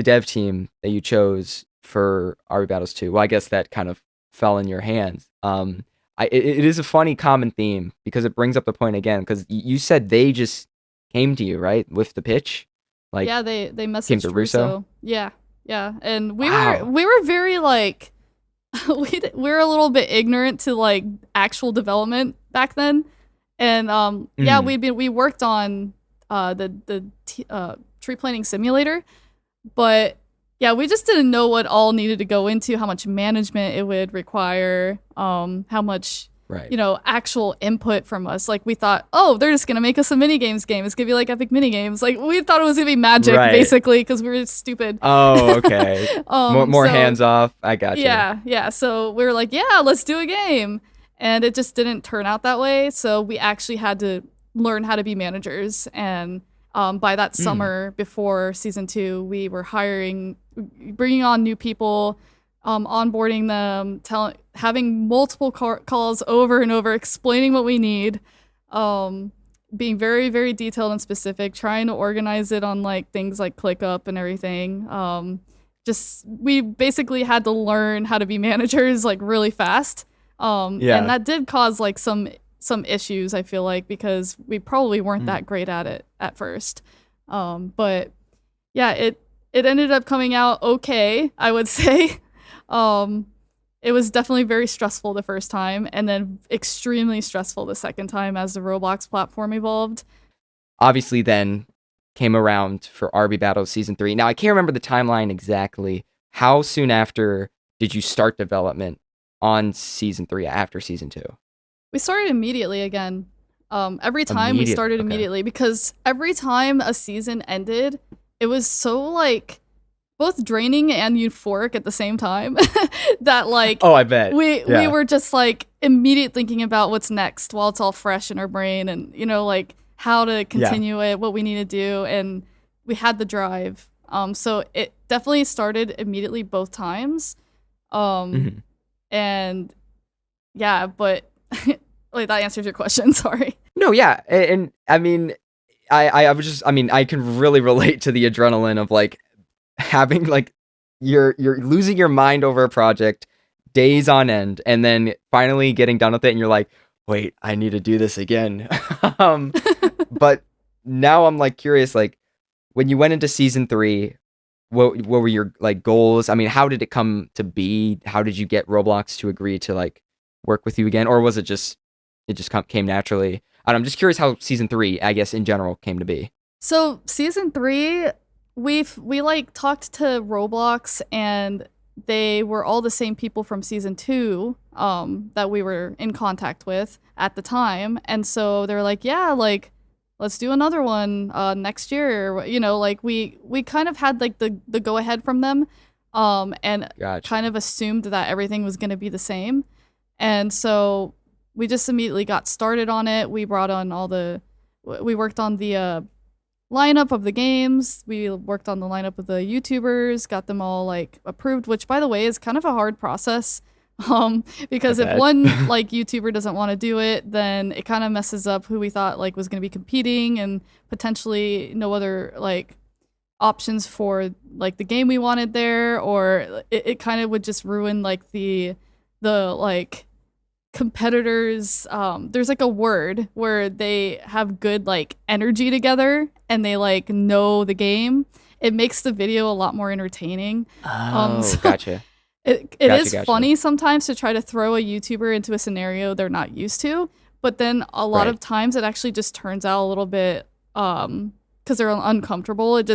dev team that you chose for RB Battles 2. Well, I guess that kind of fell in your hands. It is a funny common theme because it brings up the point again, because you said they just came to you, right, with the pitch? Like, yeah, they messaged came to Russo. Yeah, and we were very like we were a little bit ignorant to like actual development back then, and we worked on the tree planting simulator, but yeah, we just didn't know what all needed to go into, how much management it would require, how much actual input from us. Like, we thought, oh, they're just gonna make us a minigames game. It's gonna be like epic minigames. Like, we thought it was gonna be magic, basically, because we were stupid. Oh, okay. More hands off. I got you. Yeah. So we were like, yeah, let's do a game, and it just didn't turn out that way. So we actually had to learn how to be managers, and by that summer before season 2, we were bringing on new people, onboarding them, having multiple calls over and over, explaining what we need, being very, very detailed and specific, trying to organize it on like things like ClickUp and everything. We basically had to learn how to be managers like really fast. And that did cause like some issues, I feel like, because we probably weren't that great at it at first. But yeah, it ended up coming out okay, I would say. It was definitely very stressful the first time, and then extremely stressful the second time as the Roblox platform evolved. Obviously then came around for RB Battles Season 3. Now, I can't remember the timeline exactly. How soon after did you start development on Season 3 after Season 2? We started immediately again. Every time we started immediately, because every time a season ended, it was so like both draining and euphoric at the same time that like I bet we were just like immediate thinking about what's next while it's all fresh in our brain, and like how to continue it, what we need to do, and we had the drive. So it definitely started immediately both times. And yeah, but like, that answers your question. Sorry. No, yeah, and I mean, I can really relate to the adrenaline of like having like you're losing your mind over a project days on end, and then finally getting done with it, and you're like, wait, I need to do this again. But now I'm like curious, like when you went into season 3, what were your like goals? I mean, how did it come to be? How did you get Roblox to agree to like work with you again, or was it just came naturally? I'm just curious how season 3, I guess in general, came to be. So season 3, we like talked to Roblox, and they were all the same people from season 2 that we were in contact with at the time, and so they were like, yeah, like let's do another one next year. You know, like we kind of had like the go ahead from them, and Gotcha. kind of assumed that everything was going to be the same, and so we just immediately got started on it. We brought on we worked on the lineup of the games. We worked on the lineup of the YouTubers, got them all like approved, which by the way is kind of a hard process. Because if one like YouTuber doesn't want to do it, then it kind of messes up who we thought like was going to be competing, and potentially no other like options for like the game we wanted there, or it kind of would just ruin like the like competitors. There's like a word where they have good like energy together and they like know the game. It makes the video a lot more entertaining. So Gotcha. It is funny sometimes to try to throw a YouTuber into a scenario they're not used to, but then a lot of times it actually just turns out a little bit because they're uncomfortable. It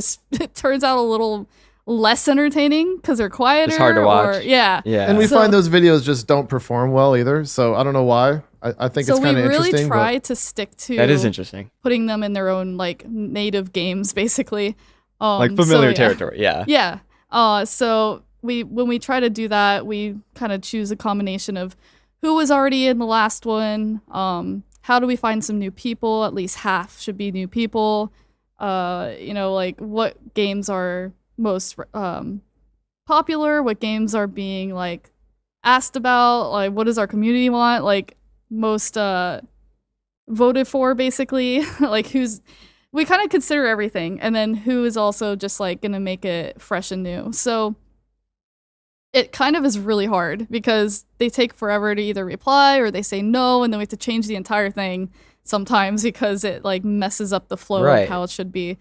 turns out a little less entertaining because they're quieter. It's hard to watch. Yeah. And we find those videos just don't perform well either. So I don't know why. I think it's kind of interesting. So we really try to stick to that is interesting. Putting them in their own like native games, basically. Like familiar territory. Yeah. Yeah. So when we try to do that, we kind of choose a combination of who was already in the last one. How do we find some new people? At least half should be new people. You know, like what games are most popular, what games are being like asked about, like what does our community want, like most voted for, basically. Like we kind of consider everything, and then who is also just like gonna make it fresh and new. So it kind of is really hard because they take forever to either reply or they say no, and then we have to change the entire thing sometimes because it like messes up the flow of how it should be.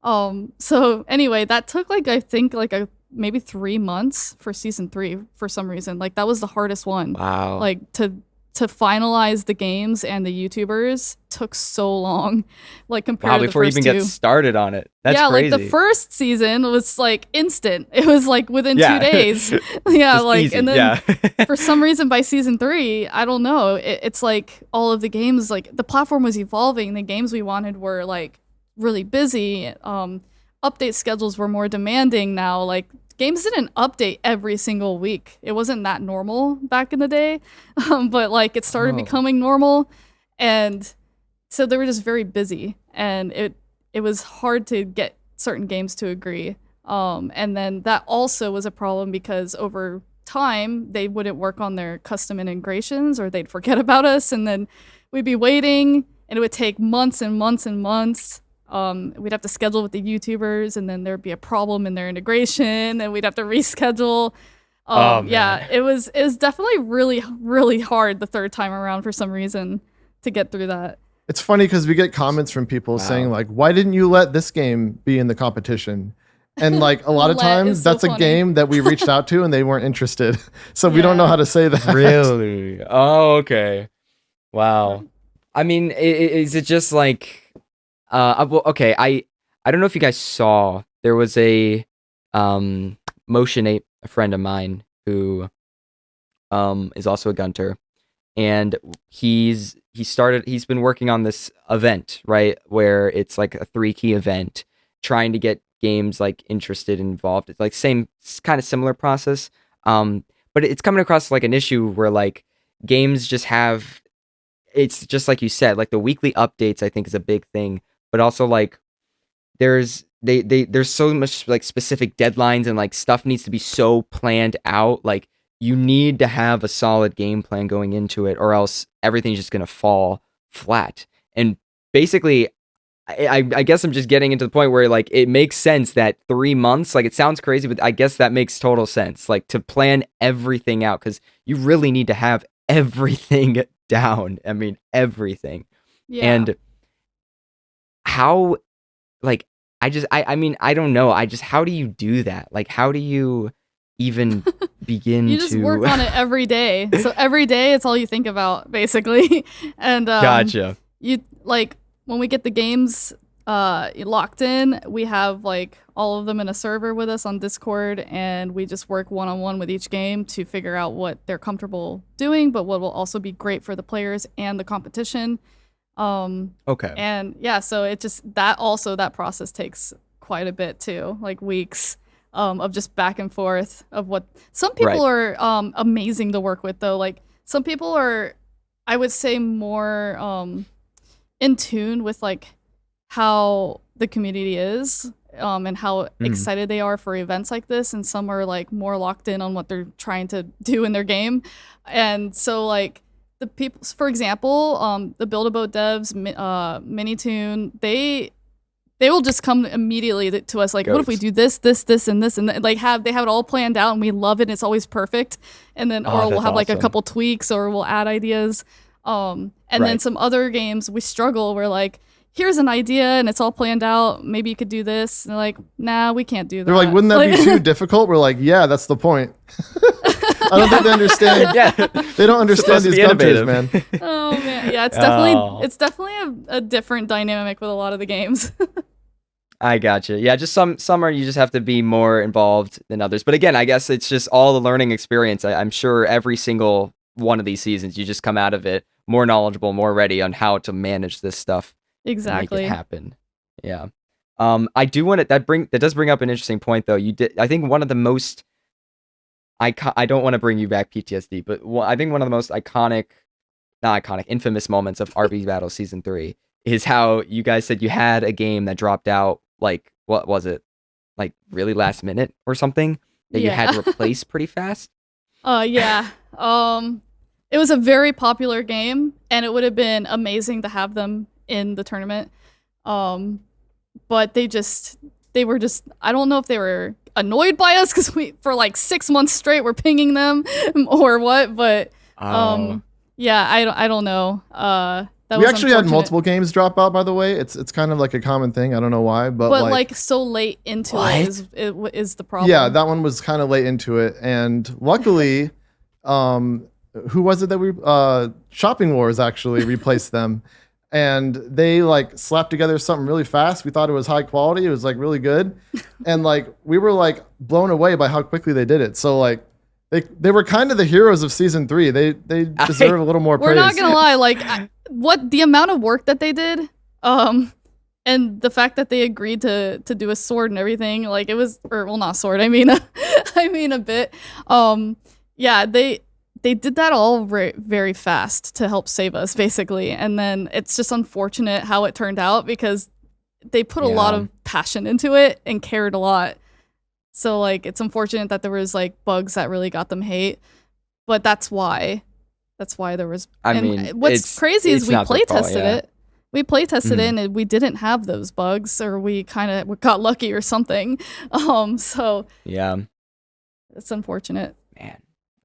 So anyway, that took like I think like maybe 3 months for season 3 for some reason. Like that was the hardest one. Wow. Like to finalize the games and the YouTubers took so long. Like compared to the before you first even two. get started on it. That's crazy. Like the first season was like instant. It was like within 2 days. Yeah, like easy. And then for some reason by season 3, I don't know. It's like all of the games, like the platform was evolving. The games we wanted were like really busy. Update schedules were more demanding now. Like games didn't update every single week. It wasn't that normal back in the day, but like it started becoming normal, and so they were just very busy, and it was hard to get certain games to agree. And then that also was a problem because over time they wouldn't work on their custom integrations, or they'd forget about us, and then we'd be waiting, and it would take months and months and months. We'd have to schedule with the YouTubers, and then there'd be a problem in their integration, and we'd have to reschedule. Yeah, it was definitely really, really hard the third time around for some reason to get through that. It's funny because we get comments from people saying like, why didn't you let this game be in the competition? And like a lot of times that's a game that we reached out to and they weren't interested. So we don't know how to say that. Really? Oh, okay. Wow. I mean, is it just like, well, okay, I don't know if you guys saw, there was a Motion8, a friend of mine who is also a gunter, and he's been working on this event, right, where it's like a 3-key event, trying to get games like interested and involved. It's like same kind of similar process, but it's coming across like an issue where like games just have, it's just like you said, like the weekly updates I think is a big thing. But also like there's so much like specific deadlines, and like stuff needs to be so planned out. Like you need to have a solid game plan going into it, or else everything's just gonna fall flat. And basically, I guess I'm just getting into the point where like it makes sense that 3 months, like it sounds crazy, but I guess that makes total sense. Like to plan everything out, because you really need to have everything down. I mean everything. Yeah. And how, like, I mean, I don't know. How do you do that? Like, how do you even begin You just to work on it every day. So every day, it's all you think about, basically. And Gotcha. you like when we get the games locked in, we have like all of them in a server with us on Discord, and we just work one-on-one with each game to figure out what they're comfortable doing, but what will also be great for the players and the competition. Okay. And yeah, so it just that process takes quite a bit too, like weeks of just back and forth of what some people are amazing to work with though. Like some people are, I would say, more in tune with like how the community is and how excited they are for events like this, and some are like more locked in on what they're trying to do in their game. And so like the people, for example, the Build-A-Boat devs, Minitoon, they will just come immediately to us like, what if we do this, and this, and like they have it all planned out, and we love it. And it's always perfect. And then, or we'll have like a couple tweaks, or we'll add ideas. And then some other games we struggle. We're like, here's an idea, and it's all planned out. Maybe you could do this. And they're like, nah, we can't do that. They're like, wouldn't that be too difficult? We're like, yeah, that's the point. I don't think they understand. They don't understand these countries, man. Oh man, yeah, it's definitely a different dynamic with a lot of the games. I gotcha. Yeah, just some are you just have to be more involved than others. But again, I guess it's just all the learning experience. I'm sure every single one of these seasons, you just come out of it more knowledgeable, more ready on how to manage this stuff. Exactly. Make it happen. Yeah. I do want that does bring up an interesting point though. I think one of the most I don't want to bring you back PTSD, but I think one of the most infamous moments of RB Battle Season 3 is how you guys said you had a game that dropped out, like, what was it? Like, really last minute or something? That you had to replace pretty fast? Yeah. It was a very popular game, and it would have been amazing to have them in the tournament. But they were just, I don't know if they were annoyed by us because we, for like 6 months straight, were pinging them or what, but yeah, I don't know. We actually had multiple games drop out, by the way. It's kind of like a common thing. I don't know why, but like so late into it is the problem. Yeah, that one was kind of late into it, and luckily, who was it that we Shopping Wars actually replaced them, and they like slapped together something really fast. We thought it was high quality. It was like really good, and like we were like blown away by how quickly they did it. So like. They were kind of the heroes of season 3. They deserve a little more praise. We're not gonna lie, like what the amount of work that they did, and the fact that they agreed to do a sword and everything, like it was, or well, not sword. I mean a bit. Yeah, they did that all very, very fast to help save us, basically. And then it's just unfortunate how it turned out because they put a lot of passion into it and cared a lot. So, like, it's unfortunate that there was, like, bugs that really got them hate. But that's why there was... I mean, what's crazy is we play-tested it. We play-tested it, and we didn't have those bugs, or we kind of got lucky or something. So... Yeah. It's unfortunate. Man.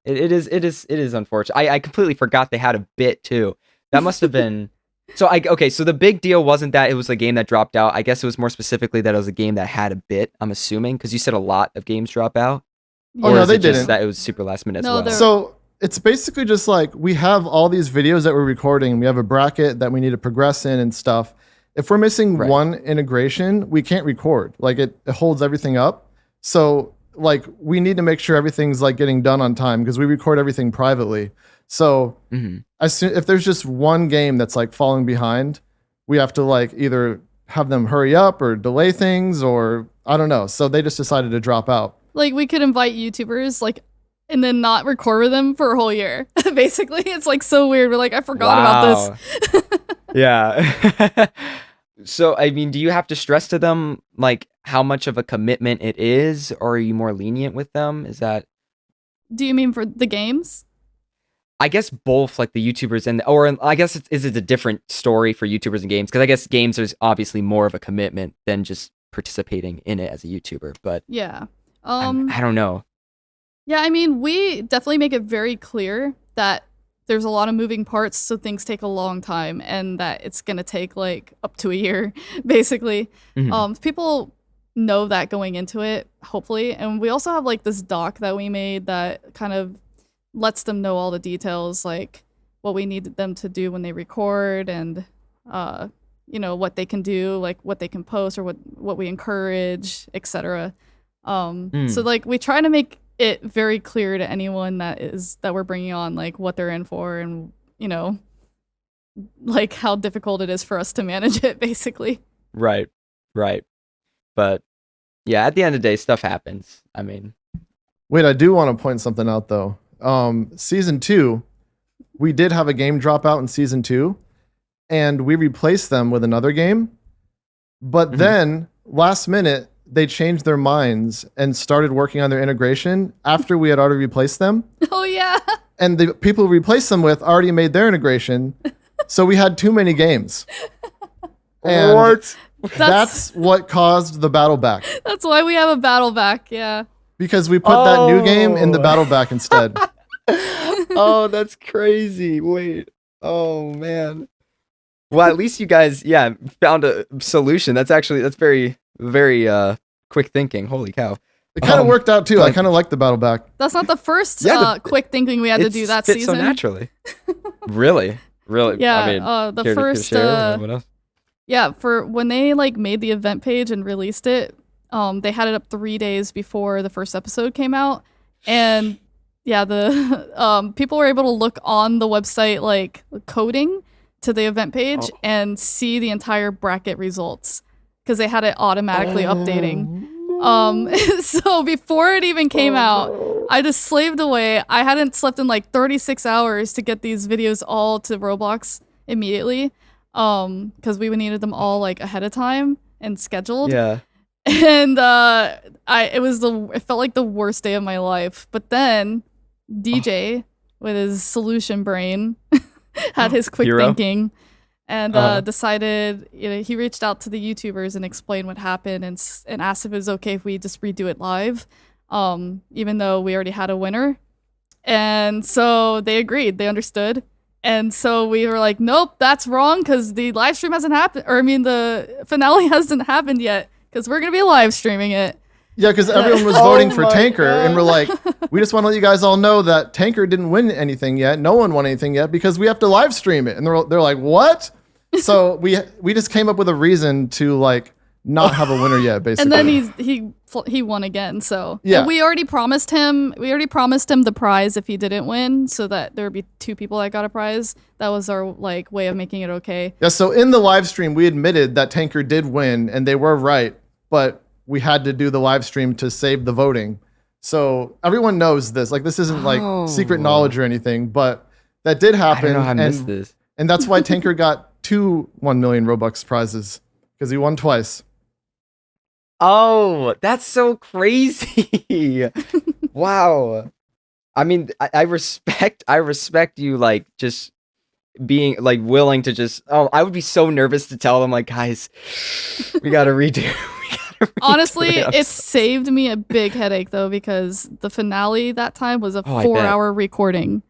It is unfortunate. I completely forgot they had a bit, too. That must have been... So the big deal wasn't that it was a game that dropped out. I guess it was more specifically that it was a game that had a bit, I'm assuming, because you said a lot of games drop out. Oh, no, they didn't. Just that it was super last minute as well. So it's basically just like we have all these videos that we're recording. We have a bracket that we need to progress in and stuff. If we're missing one integration, we can't record. Like it holds everything up. So like we need to make sure everything's like getting done on time because we record everything privately. So if there's just one game that's like falling behind, we have to like either have them hurry up or delay things or I don't know. So they just decided to drop out. Like we could invite YouTubers like and then not record with them for a whole year. Basically, it's like so weird. We're like, I forgot about this. Yeah. So, I mean, do you have to stress to them like how much of a commitment it is, or are you more lenient with them? Is that? Do you mean for the games? I guess both, like the YouTubers or I guess is it a different story for YouTubers and games? Because I guess games is obviously more of a commitment than just participating in it as a YouTuber. But yeah, I don't know. Yeah, I mean, we definitely make it very clear that there's a lot of moving parts, so things take a long time, and that it's gonna take like up to a year, basically. People know that going into it, hopefully, and we also have like this doc that we made that kind of lets them know all the details, like what we need them to do when they record, and what they can do, like what they can post, or what we encourage, etc. So like we try to make it very clear to anyone that we're bringing on, like what they're in for, and like how difficult it is for us to manage it, basically. Right. But yeah, at the end of the day, stuff happens. I mean, wait, I do want to point something out though. Season 2, we did have a game drop out in season 2, and we replaced them with another game. But then last minute, they changed their minds and started working on their integration after we had already replaced them. Oh yeah. And the people we replaced them with already made their integration. So we had too many games. And what? That's what caused the battle back. That's why we have a battle back, yeah. Because we put that new game in the battle back instead. Oh, that's crazy. Wait. Oh, man. Well, at least you guys, found a solution. That's very, very quick thinking. Holy cow. It kind of worked out, too. I kind of like the battle back. That's not the first quick thinking we had to do that fit season. So naturally. Really? Yeah, I mean, the first... what else? Yeah, for when they like made the event page and released it, they had it up 3 days before the first episode came out, and yeah, the people were able to look on the website like coding to the event page and see the entire bracket results because they had it automatically updating. So before it even came out, I just slaved away. I hadn't slept in like 36 hours to get these videos all to Roblox immediately. Because we needed them all like ahead of time and scheduled. Yeah. And it felt like the worst day of my life. But then DJ with his solution brain had his quick thinking and decided, he reached out to the YouTubers and explained what happened and asked if it was okay if we just redo it live, even though we already had a winner. And so they agreed, they understood. And so we were like, nope, that's wrong because the live stream hasn't happened. Or I mean, the finale hasn't happened yet because we're going to be live streaming it. Yeah, because everyone was voting for Tanker. God. And we're like, we just want to let you guys all know that Tanker didn't win anything yet. No one won anything yet because we have to live stream it. And they're like, what? So we just came up with a reason to like not have a winner yet, basically. And then he won again. So yeah, and we already promised him the prize if he didn't win, so that there would be 2 people that got a prize. That was our like way of making it okay. Yeah. So in the live stream, we admitted that Tanker did win, and they were right, but we had to do the live stream to save the voting. So everyone knows this. Like this isn't like secret knowledge or anything, but that did happen. I don't know how I missed this. And that's why Tanker got 2 1 million Robux prizes because he won twice. Oh, that's so crazy. Wow. I mean, I respect you like just being like willing to just I would be so nervous to tell them like, guys, we gotta redo. Honestly, it saved me a big headache though, because the finale that time was a 4-hour recording.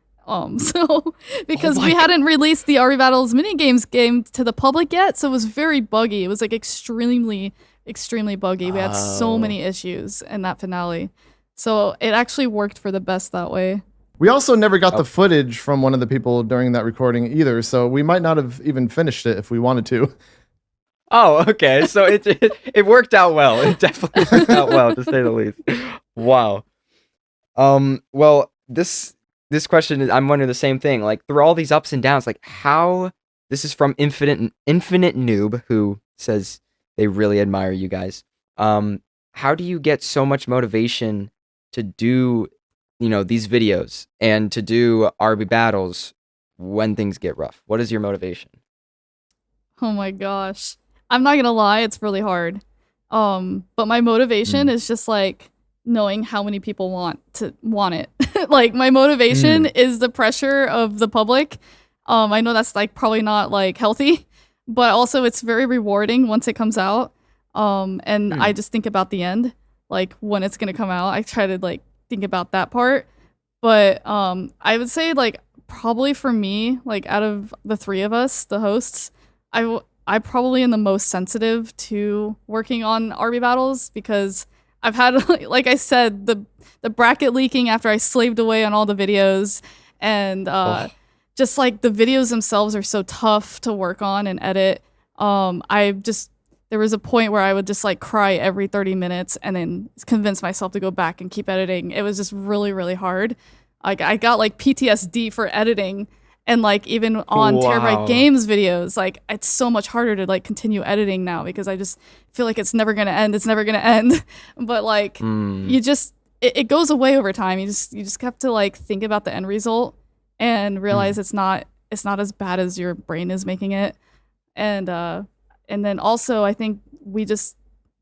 So because we hadn't released the RE Battles minigames game to the public yet, so it was very buggy. It was like extremely buggy. We had so many issues in that finale. So it actually worked for the best that way. We also never got the footage from one of the people during that recording either, so we might not have even finished it if we wanted to. Oh, okay. So it worked out well. It definitely worked out well, to say the least. Wow. Well, this question is, I'm wondering the same thing. Like through all these ups and downs, like how this is from Infinite Noob, who says they really admire you guys. How do you get so much motivation to do, these videos and to do RB battles when things get rough? What is your motivation? Oh my gosh. I'm not gonna lie, it's really hard. But my motivation is just like knowing how many people want it. Like my motivation is the pressure of the public. I know that's like probably not like healthy, but also it's very rewarding once it comes out. And I just think about the end, like when it's gonna come out. I try to like think about that part. But I would say like probably for me, like out of the three of us, the hosts, I probably am the most sensitive to working on RB battles because I've had, like I said, the bracket leaking after I slaved away on all the videos, and just like the videos themselves are so tough to work on and edit. There was a point where I would just like cry every 30 minutes and then convince myself to go back and keep editing. It was just really, really hard. Like I got like PTSD for editing, and like even on TeraBrite Games videos, like it's so much harder to like continue editing now because I just feel like it's never gonna end. It's never gonna end. But like you just it goes away over time. You just have to like think about the end result and realize it's not as bad as your brain is making it. And then also I think we just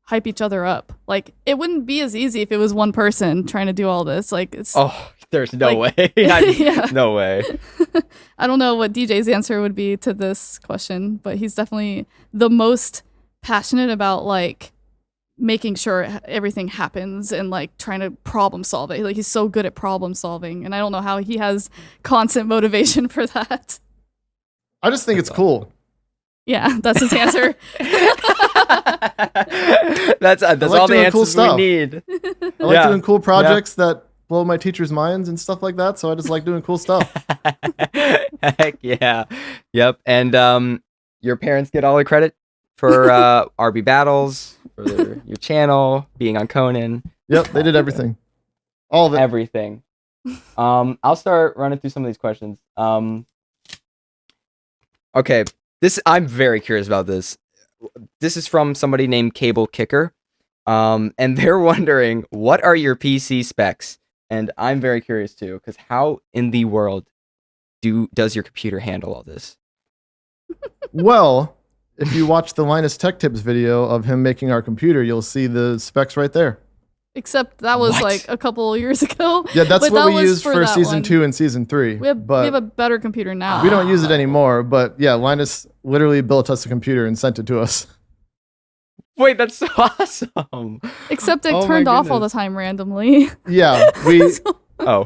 hype each other up. Like it wouldn't be as easy if it was one person trying to do all this. Like it's there's no way. No way. I don't know what DJ's answer would be to this question, but he's definitely the most passionate about like making sure everything happens and like trying to problem solve it. Like he's so good at problem solving, and I don't know how he has constant motivation for that. I just think it's cool. Yeah, that's his answer. That's like all the answers cool stuff. we need. I like doing cool projects that blow my teachers' minds and stuff like that. So I just like doing cool stuff. Heck yeah. Yep. And your parents get all the credit for RB battles, for your channel, being on Conan. Yep, they did everything. All of it. Everything. I'll start running through some of these questions. Okay. I'm very curious about this. This is from somebody named Cable Kicker. And they're wondering, what are your PC specs? And I'm very curious too, because how in the world does your computer handle all this? Well, if you watch the Linus Tech Tips video of him making our computer, you'll see the specs right there. Except that was like a couple years ago. Yeah, that's what we used for that season one. 2 and season 3. We have a better computer now. We don't use it anymore, but yeah, Linus literally built us a computer and sent it to us. Wait, that's so awesome. Except it turned off all the time randomly. Yeah,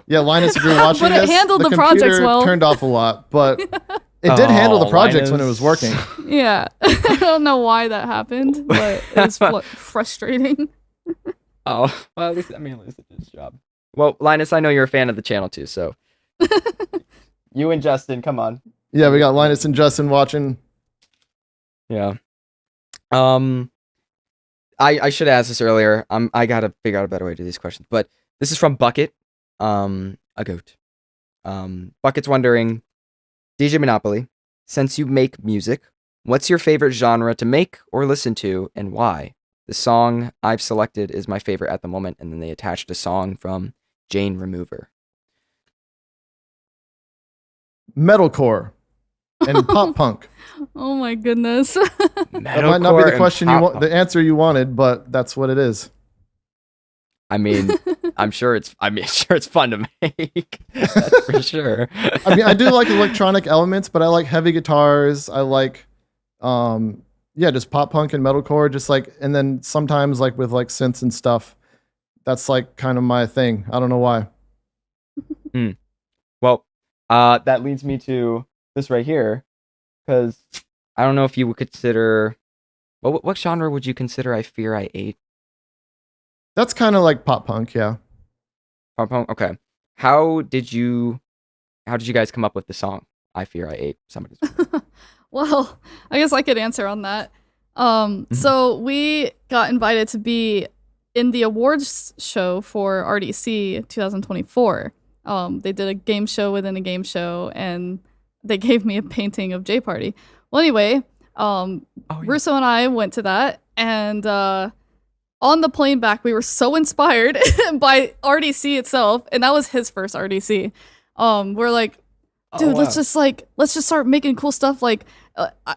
yeah, Linus, if you're watching but it this, handled the computer projects well. turned off a lot, but it did handle the projects when it was working. Yeah, I don't know why that happened, but it was frustrating. Oh, well, at least it did its job. Well, Linus, I know you're a fan of the channel too, so you and Justin, come on. Yeah, we got Linus and Justin watching. Yeah. I should have asked this earlier. I gotta figure out a better way to do these questions. But this is from Bucket, a goat. Bucket's wondering, DJ Monopoli, since you make music, what's your favorite genre to make or listen to, and why? The song I've selected is my favorite at the moment, and then they attached a song from Jane Remover. Metalcore and pop punk. Oh my goodness. That might not be the question the answer you wanted, but that's what it is. I mean, I'm sure it's fun to make. That's for sure. I mean, I do like electronic elements, but I like heavy guitars. I like just pop punk and metalcore, just like, and then sometimes like with like synths and stuff. That's like kind of my thing. I don't know why. Well, that leads me to this right here, because I don't know if you would consider, what genre would you consider I Fear I Ate? That's kind of like pop punk, yeah. Pop punk, okay. How did you guys come up with the song I Fear I Ate Somebody's? Well, I guess I could answer on that. So we got invited to be in the awards show for RDC 2024. They did a game show within a game show, and they gave me a painting of J Party. Well, anyway, Russo and I went to that, and on the plane back, we were so inspired by RDC itself, and that was his first RDC. We're like, dude, let's just start making cool stuff. Like,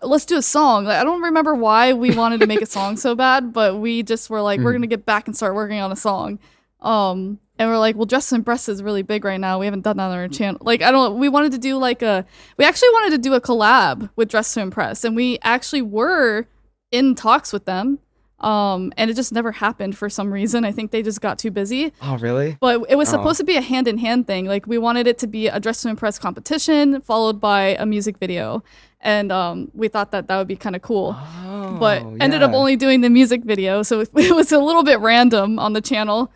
let's do a song. Like, I don't remember why we wanted to make a song so bad, but we just were like, we're gonna get back and start working on a song. And we're like, well, Dress to Impress is really big right now. We haven't done that on our channel. Like, we wanted to do we actually wanted to do a collab with Dress to Impress, and we actually were in talks with them. And it just never happened for some reason. I think they just got too busy. Oh, really? But it was supposed to be a hand-in-hand thing. Like, we wanted it to be a Dress to Impress competition followed by a music video. And we thought that would be kind of cool. Oh, but ended up only doing the music video. So it was a little bit random on the channel.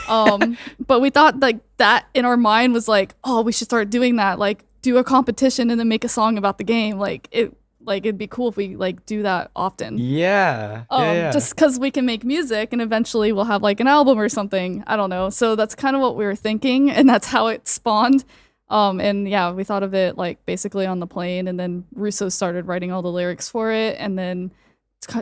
But we thought like that in our mind was like, oh, we should start doing that. Like, do a competition and then make a song about the game. It'd be cool if we like do that often. Yeah. Just because we can make music and eventually we'll have like an album or something. I don't know. So that's kind of what we were thinking, and that's how it spawned. And yeah, we thought of it like basically on the plane, and then Russo started writing all the lyrics for it, and then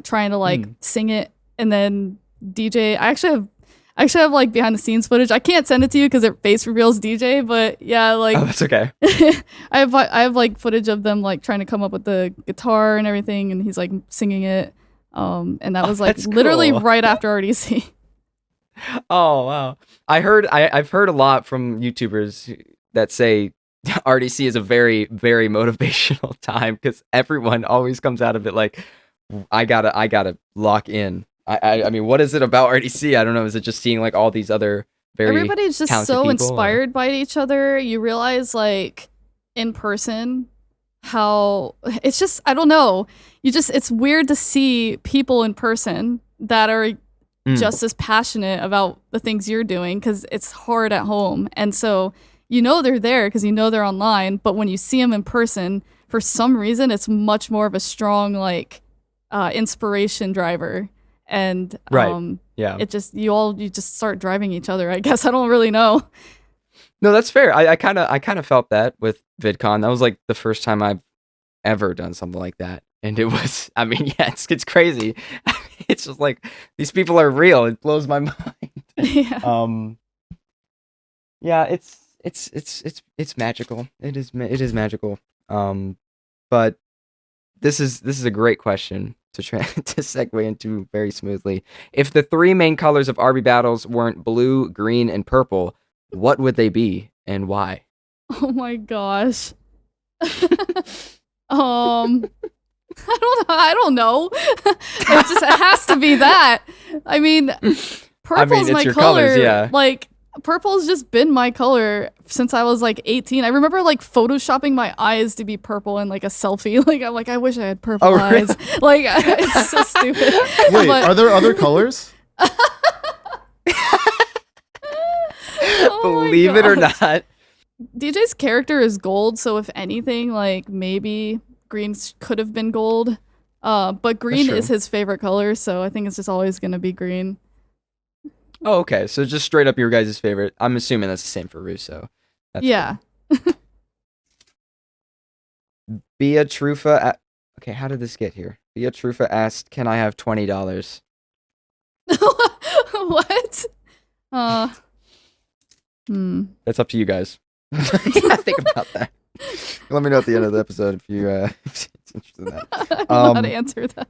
trying to like sing it, and then DJ. I actually have like behind the scenes footage. I can't send it to you because it face reveals DJ, but yeah, like that's okay. I have like footage of them like trying to come up with the guitar and everything, and he's like singing it. And that was like literally cool. right after RDC. Oh wow! I've heard a lot from YouTubers that say RDC is a very, very motivational time because everyone always comes out of it like, I gotta lock in. I mean, what is it about RDC? I don't know. Is it just seeing like all these other everybody's just so people, inspired by each other? You realize like in person how it's just, I don't know. It's weird to see people in person that are just as passionate about the things you're doing, because it's hard at home. And so they're there because they're online, but when you see them in person, for some reason, it's much more of a strong like inspiration driver. And it just you just start driving each other. I guess I don't really know. No, that's fair. I kind of felt that with VidCon. That was like the first time I've ever done something like that, and it was. I mean, yeah, it's crazy. It's just like these people are real. It blows my mind. Yeah. Yeah, it's magical. It is magical. But this is a great question to try to segue into very smoothly. If the three main colors of RB battles weren't blue, green, and purple, what would they be and why? Oh my gosh. I don't know. It has to be that. I mean, purple's my your color. Colors, yeah. Like, purple's just been my color since I was like 18. I remember like photoshopping my eyes to be purple in like a selfie. Like, I'm like, I wish I had purple eyes. Really? Like, it's so stupid. Wait, are there other colors? Believe it or not. DJ's character is gold, so if anything, like maybe green could have been gold. But green is his favorite color, so I think it's just always gonna be green. Oh, okay. So just straight up your guys' favorite. I'm assuming that's the same for Russo. Yeah. Beatrufa. Okay, how did this get here? Beatrufa asked, "Can I have $20?" What? That's up to you guys. Think about that. Let me know at the end of the episode if you're interested in that. I don't know how to answer that.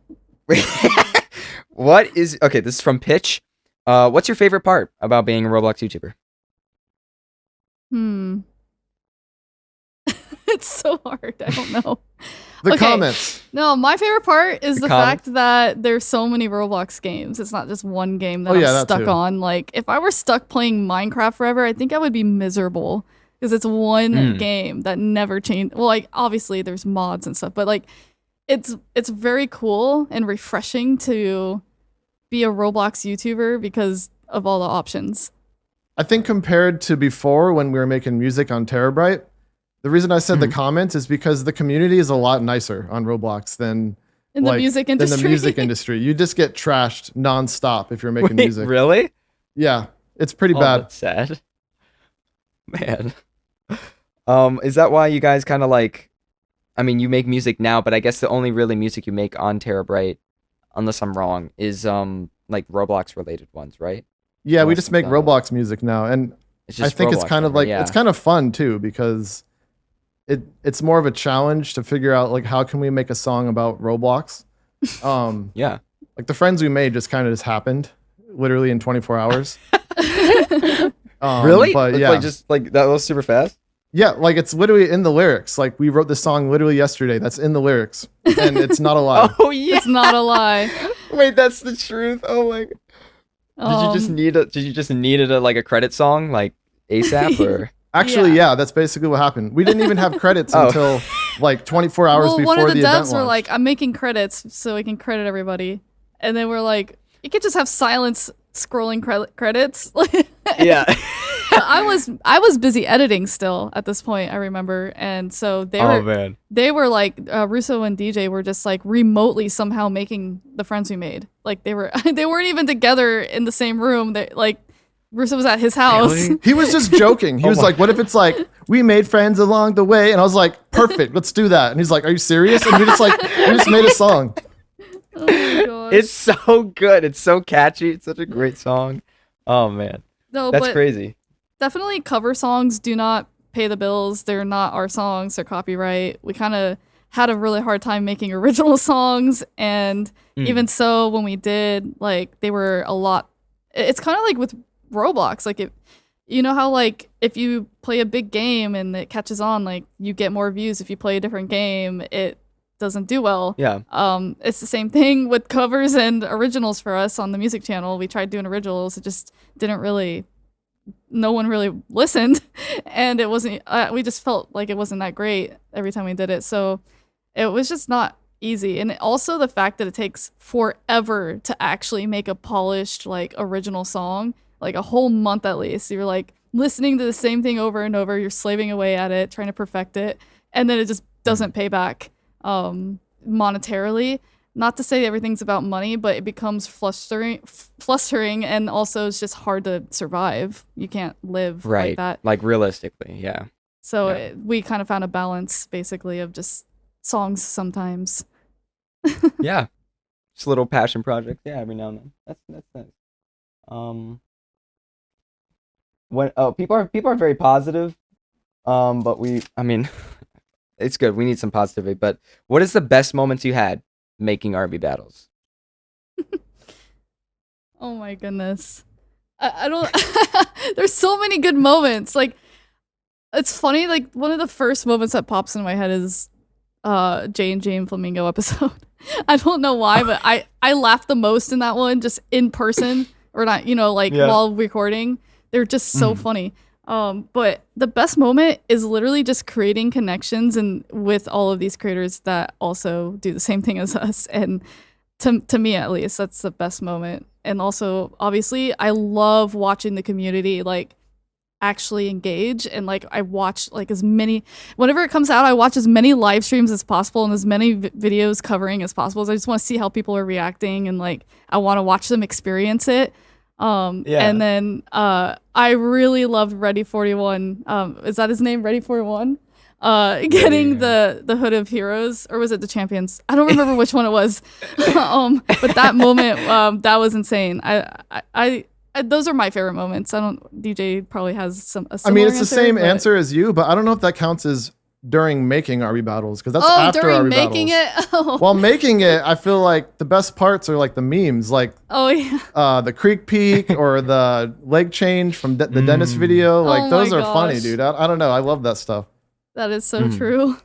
Okay, this is from Pitch. What's your favorite part about being a Roblox YouTuber? It's so hard. I don't know. The comments. No, my favorite part is the fact that there's so many Roblox games. It's not just one game that I'm stuck on. Like, if I were stuck playing Minecraft forever, I think I would be miserable because it's one game that never changed. Well, like, obviously there's mods and stuff, but like, it's very cool and refreshing to be a Roblox YouTuber because of all the options. I think compared to before when we were making music on TeraBrite, the reason I said the comments is because the community is a lot nicer on Roblox than in the music industry. Than the music industry. You just get trashed nonstop if you're making music. Really? Yeah, it's pretty bad. That's sad. Man. Is that why you guys kind of like, I mean, you make music now, but I guess the only really music you make on TeraBrite, unless I'm wrong, is like Roblox related ones, right? Yeah, we just make Roblox music now, and I think it's kind of like it's kind of fun too because it's more of a challenge to figure out like how can we make a song about Roblox. Yeah, like the friends we made just kind of happened literally in 24 hours. Really? But like just like that was super fast. Yeah, like it's literally in the lyrics. Like we wrote this song literally yesterday. That's in the lyrics, and it's not a lie. Oh yeah, it's not a lie. Wait, that's the truth. Oh my. Did you just needed a like a credit song like ASAP or? Actually, yeah, that's basically what happened. We didn't even have credits until like 24 hours well, before one of the event devs were launched. like, I'm making credits so we can credit everybody. And then we're like, you could just have silence scrolling credits. Yeah. I was busy editing still at this point, I remember. And so they were like Russo and DJ were just like remotely somehow making the friends we made. Like they weren't even together in the same room. They like Russo was at his house. Really? He was just joking. He was like, what if it's like, we made friends along the way? And I was like, perfect, let's do that. And he's like, are you serious? And we just made a song. Oh my gosh. It's so good. It's so catchy. It's such a great song. Oh man. No, That's but crazy. definitely cover songs do not pay the bills. They're not our songs. They're copyright. We kind of had a really hard time making original songs. And even so, when we did, like, they were a lot. It's kind of like with Roblox. Like, you know how, like, if you play a big game and it catches on, like, you get more views. If you play a different game, it doesn't do well. Yeah. It's the same thing with covers and originals for us on the music channel. We tried doing originals. It just didn't really, no one really listened. And it wasn't, we just felt like it wasn't that great every time we did it. So it was just not easy. And also the fact that it takes forever to actually make a polished, like, original song, like a whole month at least. You're like listening to the same thing over and over. You're slaving away at it, trying to perfect it. And then it just doesn't pay back monetarily. Not to say everything's about money, but it becomes flustering, and also it's just hard to survive. You can't live Right. like that. Like realistically, yeah. So we kind of found a balance, basically, of just songs sometimes. Yeah. Just little passion projects. Yeah, every now and then. That's nice. People are very positive. But I mean, it's good. We need some positivity. But what is the best moments you had making RB battles? Oh my goodness. I don't there's so many good moments. Like, it's funny, like one of the first moments that pops in my head is J&J and Flamingo episode. I don't know why, but I laughed the most in that one, just in person, or not, while recording. They're just so funny. But the best moment is literally just creating connections and with all of these creators that also do the same thing as us. And to me, at least, that's the best moment. And also, obviously, I love watching the community, like, actually engage. And, like, I watch, like, whenever it comes out, I watch as many live streams as possible and as many videos covering as possible. So I just want to see how people are reacting, and, like, I want to watch them experience it. And then I really loved Ready 41. Is that his name? Ready 41? Getting the Hood of Heroes, or was it the Champions? I don't remember which one it was. But that moment, that was insane. I those are my favorite moments. DJ probably has a similar it's the same answer as you, but I don't know if that counts as during making RB battles, because that's after during RB making battles. it. Oh. While making it, I feel like the best parts are like the memes, like the Creek Peak or the leg change from the dentist video. Like Oh those my are funny, gosh. dude. I don't know. I love that stuff. That is so true.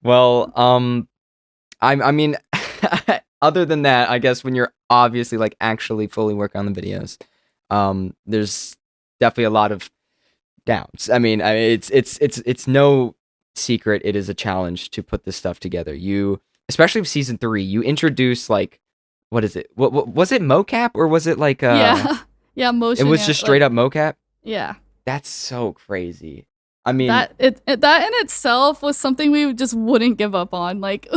Well, I mean, other than that, I guess when you're obviously like actually fully working on the videos, there's definitely a lot of downs. I mean, it's no secret it is a challenge to put this stuff together. You, especially with season 3, you introduce, like, what is it? What was it, mocap, or was it like motion? It was just straight up mocap. Yeah. That's so crazy. I mean, that in itself was something we just wouldn't give up on. Like,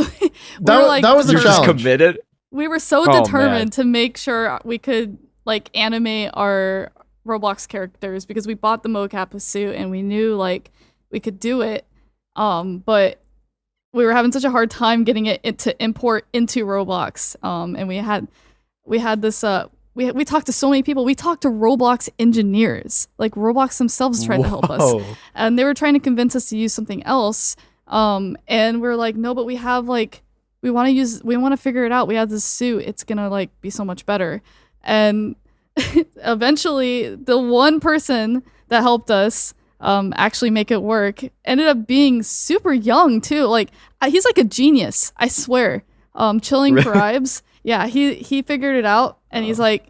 that was a you're just challenge. committed. We were so determined to make sure we could, like, animate our Roblox characters, because we bought the mocap suit and we knew, like, we could do it. But we were having such a hard time getting it to import into Roblox. And we had this we talked to so many people. We talked to Roblox engineers. Like, Roblox themselves tried to help us. And they were trying to convince us to use something else. And we're like, no, but we have, like, we want to figure it out. We have this suit. It's going to, like, be so much better. And eventually the one person that helped us actually make it work ended up being super young too. Like, he's like a genius, I swear. Chilling Bribes. Yeah, he figured it out, and he's like,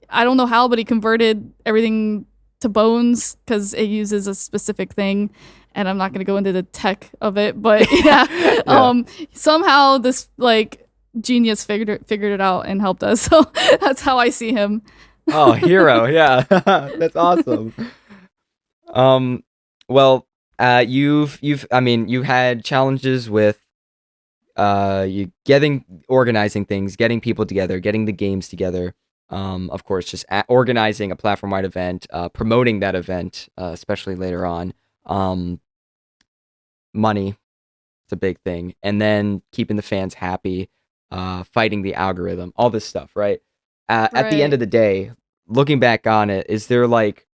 I don't know how, but he converted everything to bones because it uses a specific thing, and I'm not gonna go into the tech of it, but yeah. Somehow this like genius figured it out and helped us. So that's how I see him. Oh, hero, yeah. That's awesome. Well, you had challenges with you organizing things, getting people together, getting the games together. Of course, just organizing a platform-wide event, promoting that event, especially later on. Money, it's a big thing, and then keeping the fans happy, fighting the algorithm, all this stuff, right? At the end of the day, looking back on it, is there like,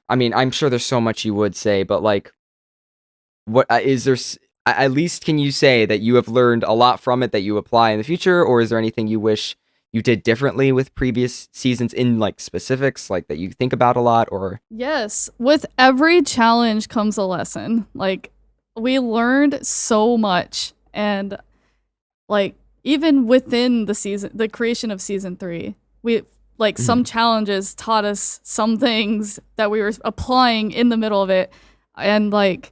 I mean, I'm sure there's so much you would say, but like, what is there? At least can you say that you have learned a lot from it that you apply in the future, or is there anything you wish you did differently with previous seasons in like specifics, like that you think about a lot? Or yes, with every challenge comes a lesson. Like, we learned so much, and like even within the creation of season 3, we like some challenges taught us some things that we were applying in the middle of it, and like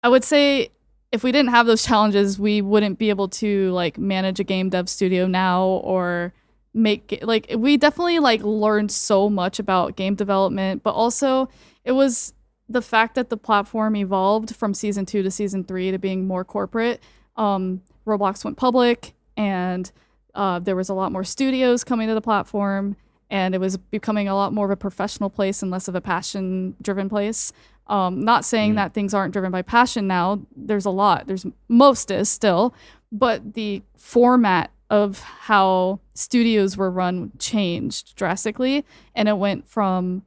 I would say if we didn't have those challenges, we wouldn't be able to like manage a game dev studio now or make like we definitely like learned so much about game development, but also it was the fact that the platform evolved from season 2 to season 3 to being more corporate. Roblox went public, and there was a lot more studios coming to the platform, and it was becoming a lot more of a professional place and less of a passion-driven place. Not saying that things aren't driven by passion now. There's a lot. Most is still, but the format of how studios were run changed drastically, and it went from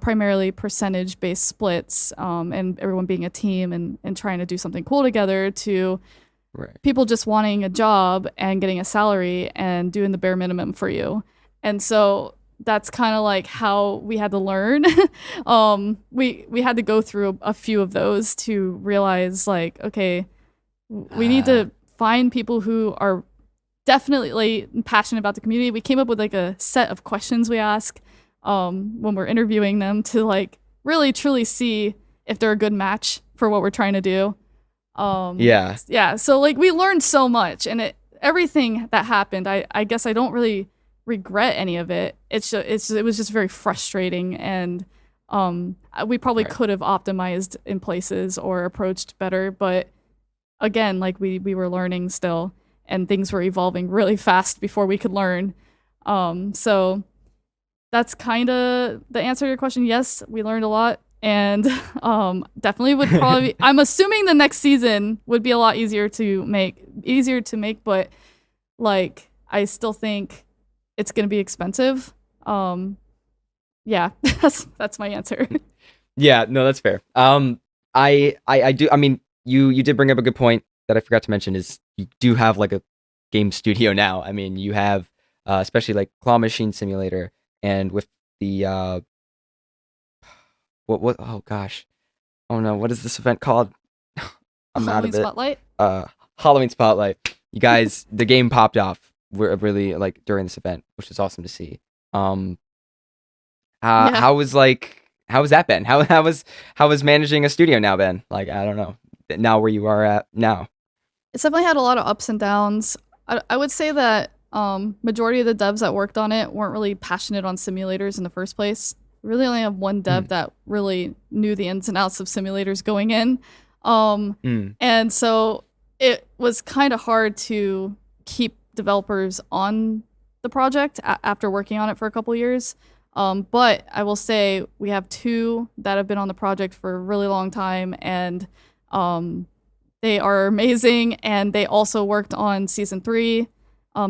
primarily percentage-based splits and everyone being a team and trying to do something cool together to people just wanting a job and getting a salary and doing the bare minimum for you. And so that's kind of like how we had to learn. We had to go through a few of those to realize like, okay, we need to find people who are definitely passionate about the community. We came up with like a set of questions we ask when we're interviewing them to like really truly see if they're a good match for what we're trying to do. So like we learned so much, and everything that happened, I guess I don't really regret any of it. It was just very frustrating, and we probably could have optimized in places or approached better, but again, like we were learning still, and things were evolving really fast before we could learn. So that's kind of the answer to your question. Yes, we learned a lot, and definitely would probably I'm assuming the next season would be a lot easier to make, but like I still think it's going to be expensive. Yeah, that's my answer. Yeah, no, that's fair. I do. I mean, you did bring up a good point that I forgot to mention is you do have like a game studio now. I mean, you have especially like Claw Machine Simulator, and with the what? Oh gosh, oh no, what is this event called? I'm out of it. Spotlight. Halloween Spotlight. You guys, the game popped off. We're really like during this event, which is awesome to see. How was that been? How was managing a studio now been? Like, I don't know. Now where you are at now. It's definitely had a lot of ups and downs. I would say that majority of the devs that worked on it weren't really passionate on simulators in the first place. We really only have one dev that really knew the ins and outs of simulators going in. And so it was kind of hard to keep developers on the project after working on it for a couple years. But I will say we have 2 that have been on the project for a really long time, and they are amazing, and they also worked on season 3.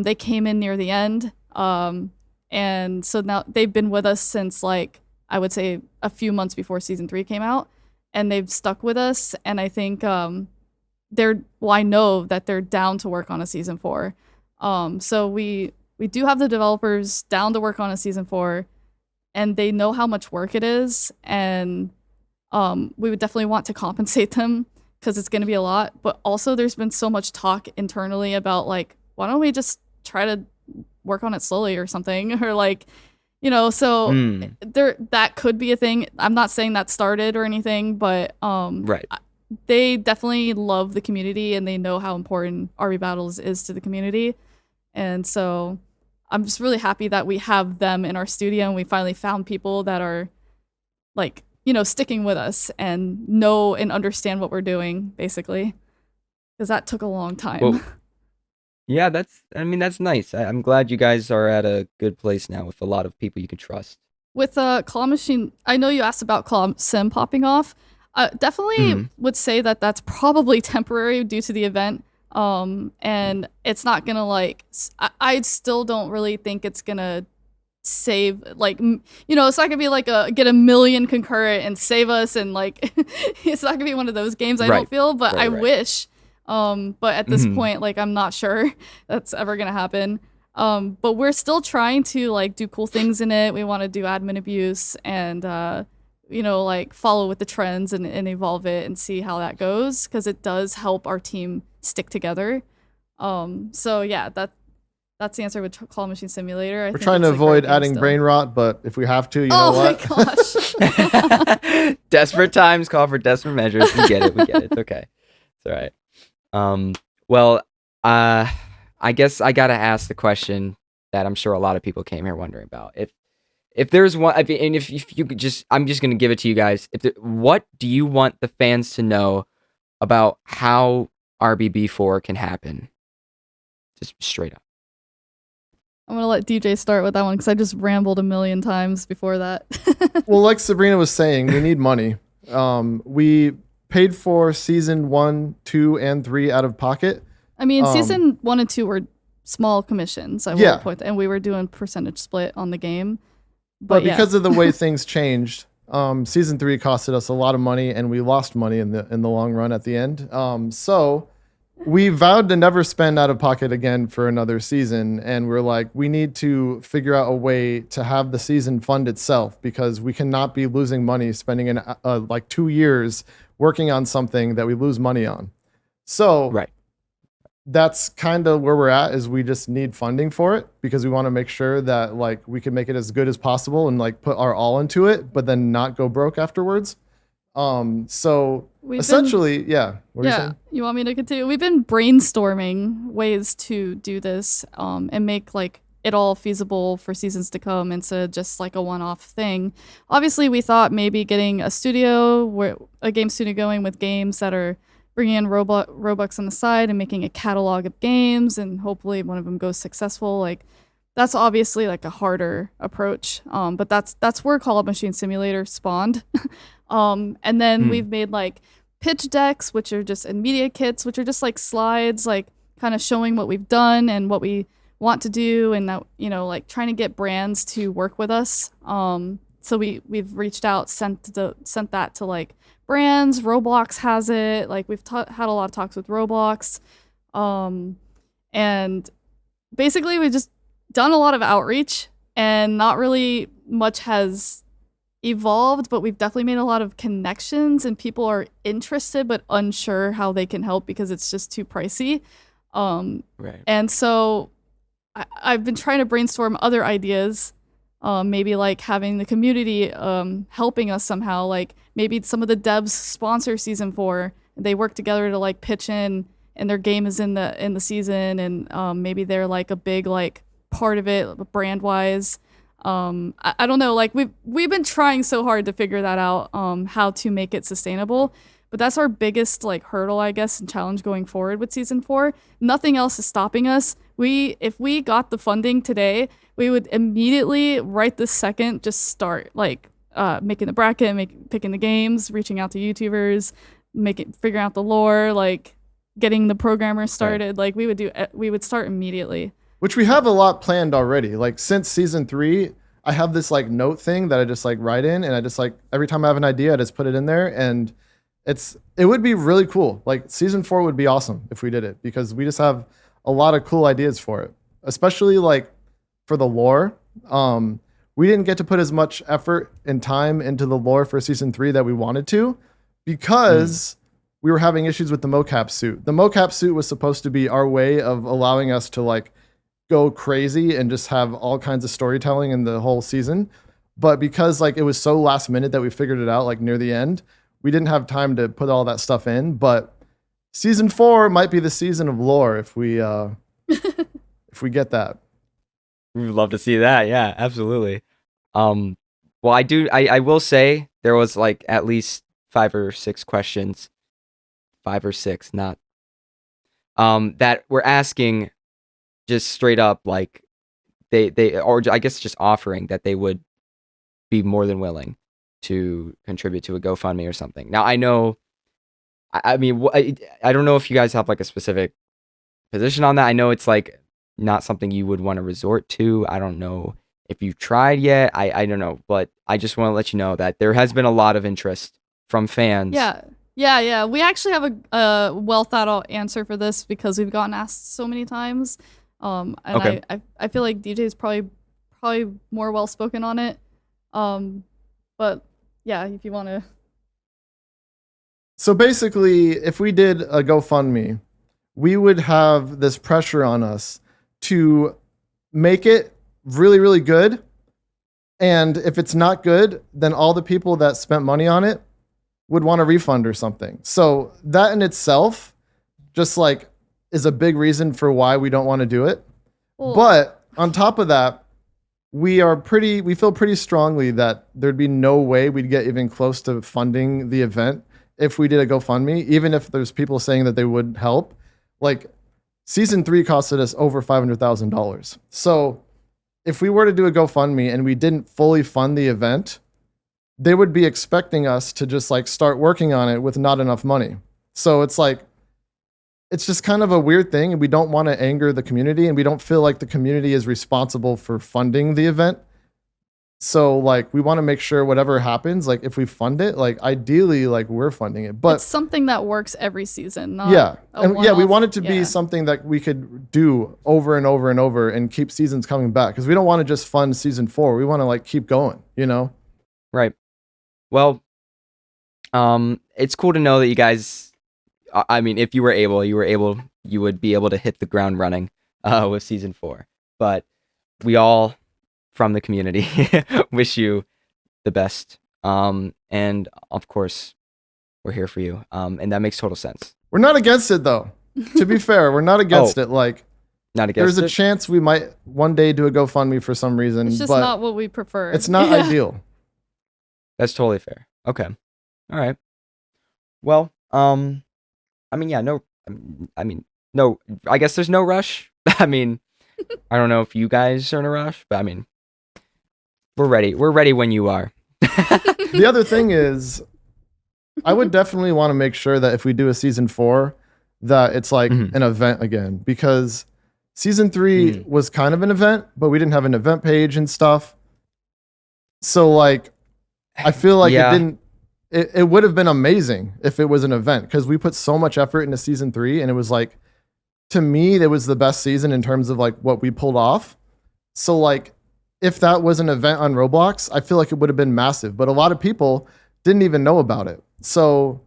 They came in near the end, and so now they've been with us since like I would say a few months before season 3 came out, and they've stuck with us. And I think I know that they're down to work on a season 4. So we do have the developers down to work on a season 4, and they know how much work it is, and we would definitely want to compensate them because it's going to be a lot. But also there's been so much talk internally about like, why don't we just try to work on it slowly or something, or like, so there, that could be a thing. I'm not saying that started or anything, but Right. they definitely love the community and they know how important RB Battles is to the community. And so I'm just really happy that we have them in our studio and we finally found people that are like, sticking with us and know and understand what we're doing, basically. Because that took a long time. Well, yeah, that's nice. I'm glad you guys are at a good place now with a lot of people you can trust. With Claw Machine, I know you asked about Claw Sim popping off. Definitely would say that that's probably temporary due to the event. And it's not gonna like, I still don't really think it's gonna save, like, it's not gonna be like get a million concurrent and save us, and like, it's not gonna be one of those games, I don't feel, but I wish. But at this point, like, I'm not sure that's ever gonna happen. But we're still trying to like do cool things in it. We want to do admin abuse and like follow with the trends and evolve it and see how that goes, because it does help our team stick together. So yeah, that's the answer with Claw Machine Simulator. We're trying to avoid adding brain rot, but if we have to, you know what? Oh my gosh. Desperate times call for desperate measures. We get it. It's okay. It's all right. Well, I guess I gotta ask the question that I'm sure a lot of people came here wondering about. If there's one, and if you could just, I'm just gonna give it to you guys. What do you want the fans to know about how RBB4 can happen? Just straight up. I'm gonna let DJ start with that one because I just rambled a million times before that. Well, like Sabrina was saying, we need money. We paid for season 1, 2, and 3 out of pocket. I mean, season 1 and 2 were small commissions. I will point, and we were doing percentage split on the game. But because of the way things changed, season 3 costed us a lot of money, and we lost money in the long run at the end. So we vowed to never spend out of pocket again for another season, and we're like, we need to figure out a way to have the season fund itself, because we cannot be losing money spending in like 2 years working on something that we lose money on. So that's kind of where we're at, is we just need funding for it, because we want to make sure that like we can make it as good as possible and like put our all into it, but then not go broke afterwards. So essentially, what are you saying? You want me to continue? We've been brainstorming ways to do this and make like it all feasible for seasons to come instead of just like a one-off thing. Obviously, we thought maybe getting a game studio going with games that are bringing in Robux on the side and making a catalog of games, and hopefully one of them goes successful. Like, that's obviously like a harder approach, but that's where Call of Machine Simulator spawned. And then we've made like pitch decks, which are just, and media kits, which are just like slides, like kind of showing what we've done and what we want to do, and that, like trying to get brands to work with us. So we've reached out, sent that to like brands. Roblox has it. Like, we've had a lot of talks with Roblox, and basically we've just done a lot of outreach, and not really much has evolved, but we've definitely made a lot of connections, and people are interested but unsure how they can help because it's just too pricey. And so I've been trying to brainstorm other ideas, maybe like having the community helping us somehow, like maybe some of the devs sponsor season 4, they work together to like pitch in, and their game is in the season, and maybe they're like a big like part of it brand wise. I don't know, like we've been trying so hard to figure that out, how to make it sustainable, but that's our biggest like hurdle, I guess, and challenge going forward with season 4. Nothing else is stopping us. If we got the funding today, we would immediately, right this second, just start like making the bracket, picking the games, reaching out to YouTubers, figuring out the lore, like getting the programmers started. Like we would start immediately. Which we have a lot planned already. Like, since season 3, I have this like note thing that I just like write in, and I just like, every time I have an idea, I just put it in there, and it would be really cool. Like, season 4 would be awesome if we did it, because we just have a lot of cool ideas for it, especially like for the lore. We didn't get to put as much effort and time into the lore for season 3 that we wanted to, because we were having issues with the mocap suit. The mocap suit was supposed to be our way of allowing us to like go crazy and just have all kinds of storytelling in the whole season. But because like it was so last minute that we figured it out like near the end, we didn't have time to put all that stuff in. But season 4 might be the season of lore if we if we get that. We would love to see that. Yeah, absolutely. Well, I will say there was like at least 5 or 6 questions, 5 or 6, not that we're asking just straight up like they or I guess just offering that they would be more than willing to contribute to a GoFundMe or something. Now I know, I mean, I don't know if you guys have like a specific position on that. I know it's like not something you would want to resort to. I don't know if you've tried yet. I don't know, but I just want to let you know that there has been a lot of interest from fans. Yeah. We actually have a well thought out answer for this because we've gotten asked so many times. And Okay. I feel like DJ is probably more well spoken on it. But yeah, if you want to. So basically, if we did a GoFundMe, we would have this pressure on us to make it really, really good. And if it's not good, then all the people that spent money on it would want a refund or something. So that in itself just like is a big reason for why we don't want to do it. Well, But on top of that, we feel pretty strongly that there'd be no way we'd get even close to funding the event if we did a GoFundMe, even if there's people saying that they would help. Like season 3 costed us over $500,000. So if we were to do a GoFundMe and we didn't fully fund the event, they would be expecting us to just like start working on it with not enough money. So it's like, it's just kind of a weird thing, and we don't want to anger the community, and we don't feel like the community is responsible for funding the event. So like we want to make sure whatever happens, like if we fund it, like ideally like we're funding it. But it's something that works every season. Not yeah, a and yeah, we one-off. want it to be Yeah. something that we could do over and over and over and keep seasons coming back, because we don't want to just fund season 4. We want to like keep going, you know? Right. Well, it's cool to know that you guys, I mean, if you were able, you would be able to hit the ground running with season 4. But we all from the community wish you the best. And of course, we're here for you. And that makes total sense. We're not against it though. To be fair, we're not against it. Like Not against there's a it. chance we might one day do a GoFundMe for some reason, It's just but not what we prefer. it's not Yeah. ideal. That's totally fair. Okay. All right. Well, I mean, yeah, no, no, I guess there's no rush. I mean, I don't know if you guys are in a rush, but I mean, we're ready. We're ready when you are. The other thing is, I would definitely want to make sure that if we do a season 4, that it's like Mhm. an event again, because season 3 was kind of an event, but we didn't have an event page and stuff. So like, I feel like Yeah. it didn't. It would have been amazing if it was an event, because we put so much effort into season 3, and it was like, to me, it was the best season in terms of like what we pulled off. So like, if that was an event on Roblox, I feel like it would have been massive. But a lot of people didn't even know about it. So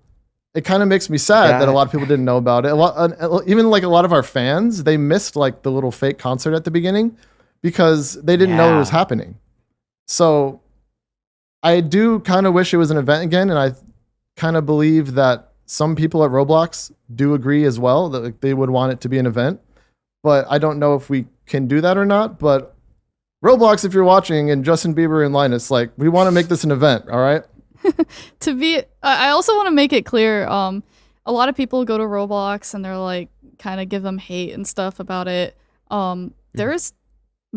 it kind of makes me sad that a lot of people didn't know about it. Even like a lot of our fans, they missed like the little fake concert at the beginning because they didn't know it was happening. So I do kind of wish it was an event again, and I kind of believe that some people at Roblox do agree as well that like, they would want it to be an event. But I don't know if we can do that or not. But Roblox, if you're watching, and Justin Bieber and Linus, like, we want to make this an event, all right? I also want to make it clear, a lot of people go to Roblox and they're like kind of give them hate and stuff about it. There's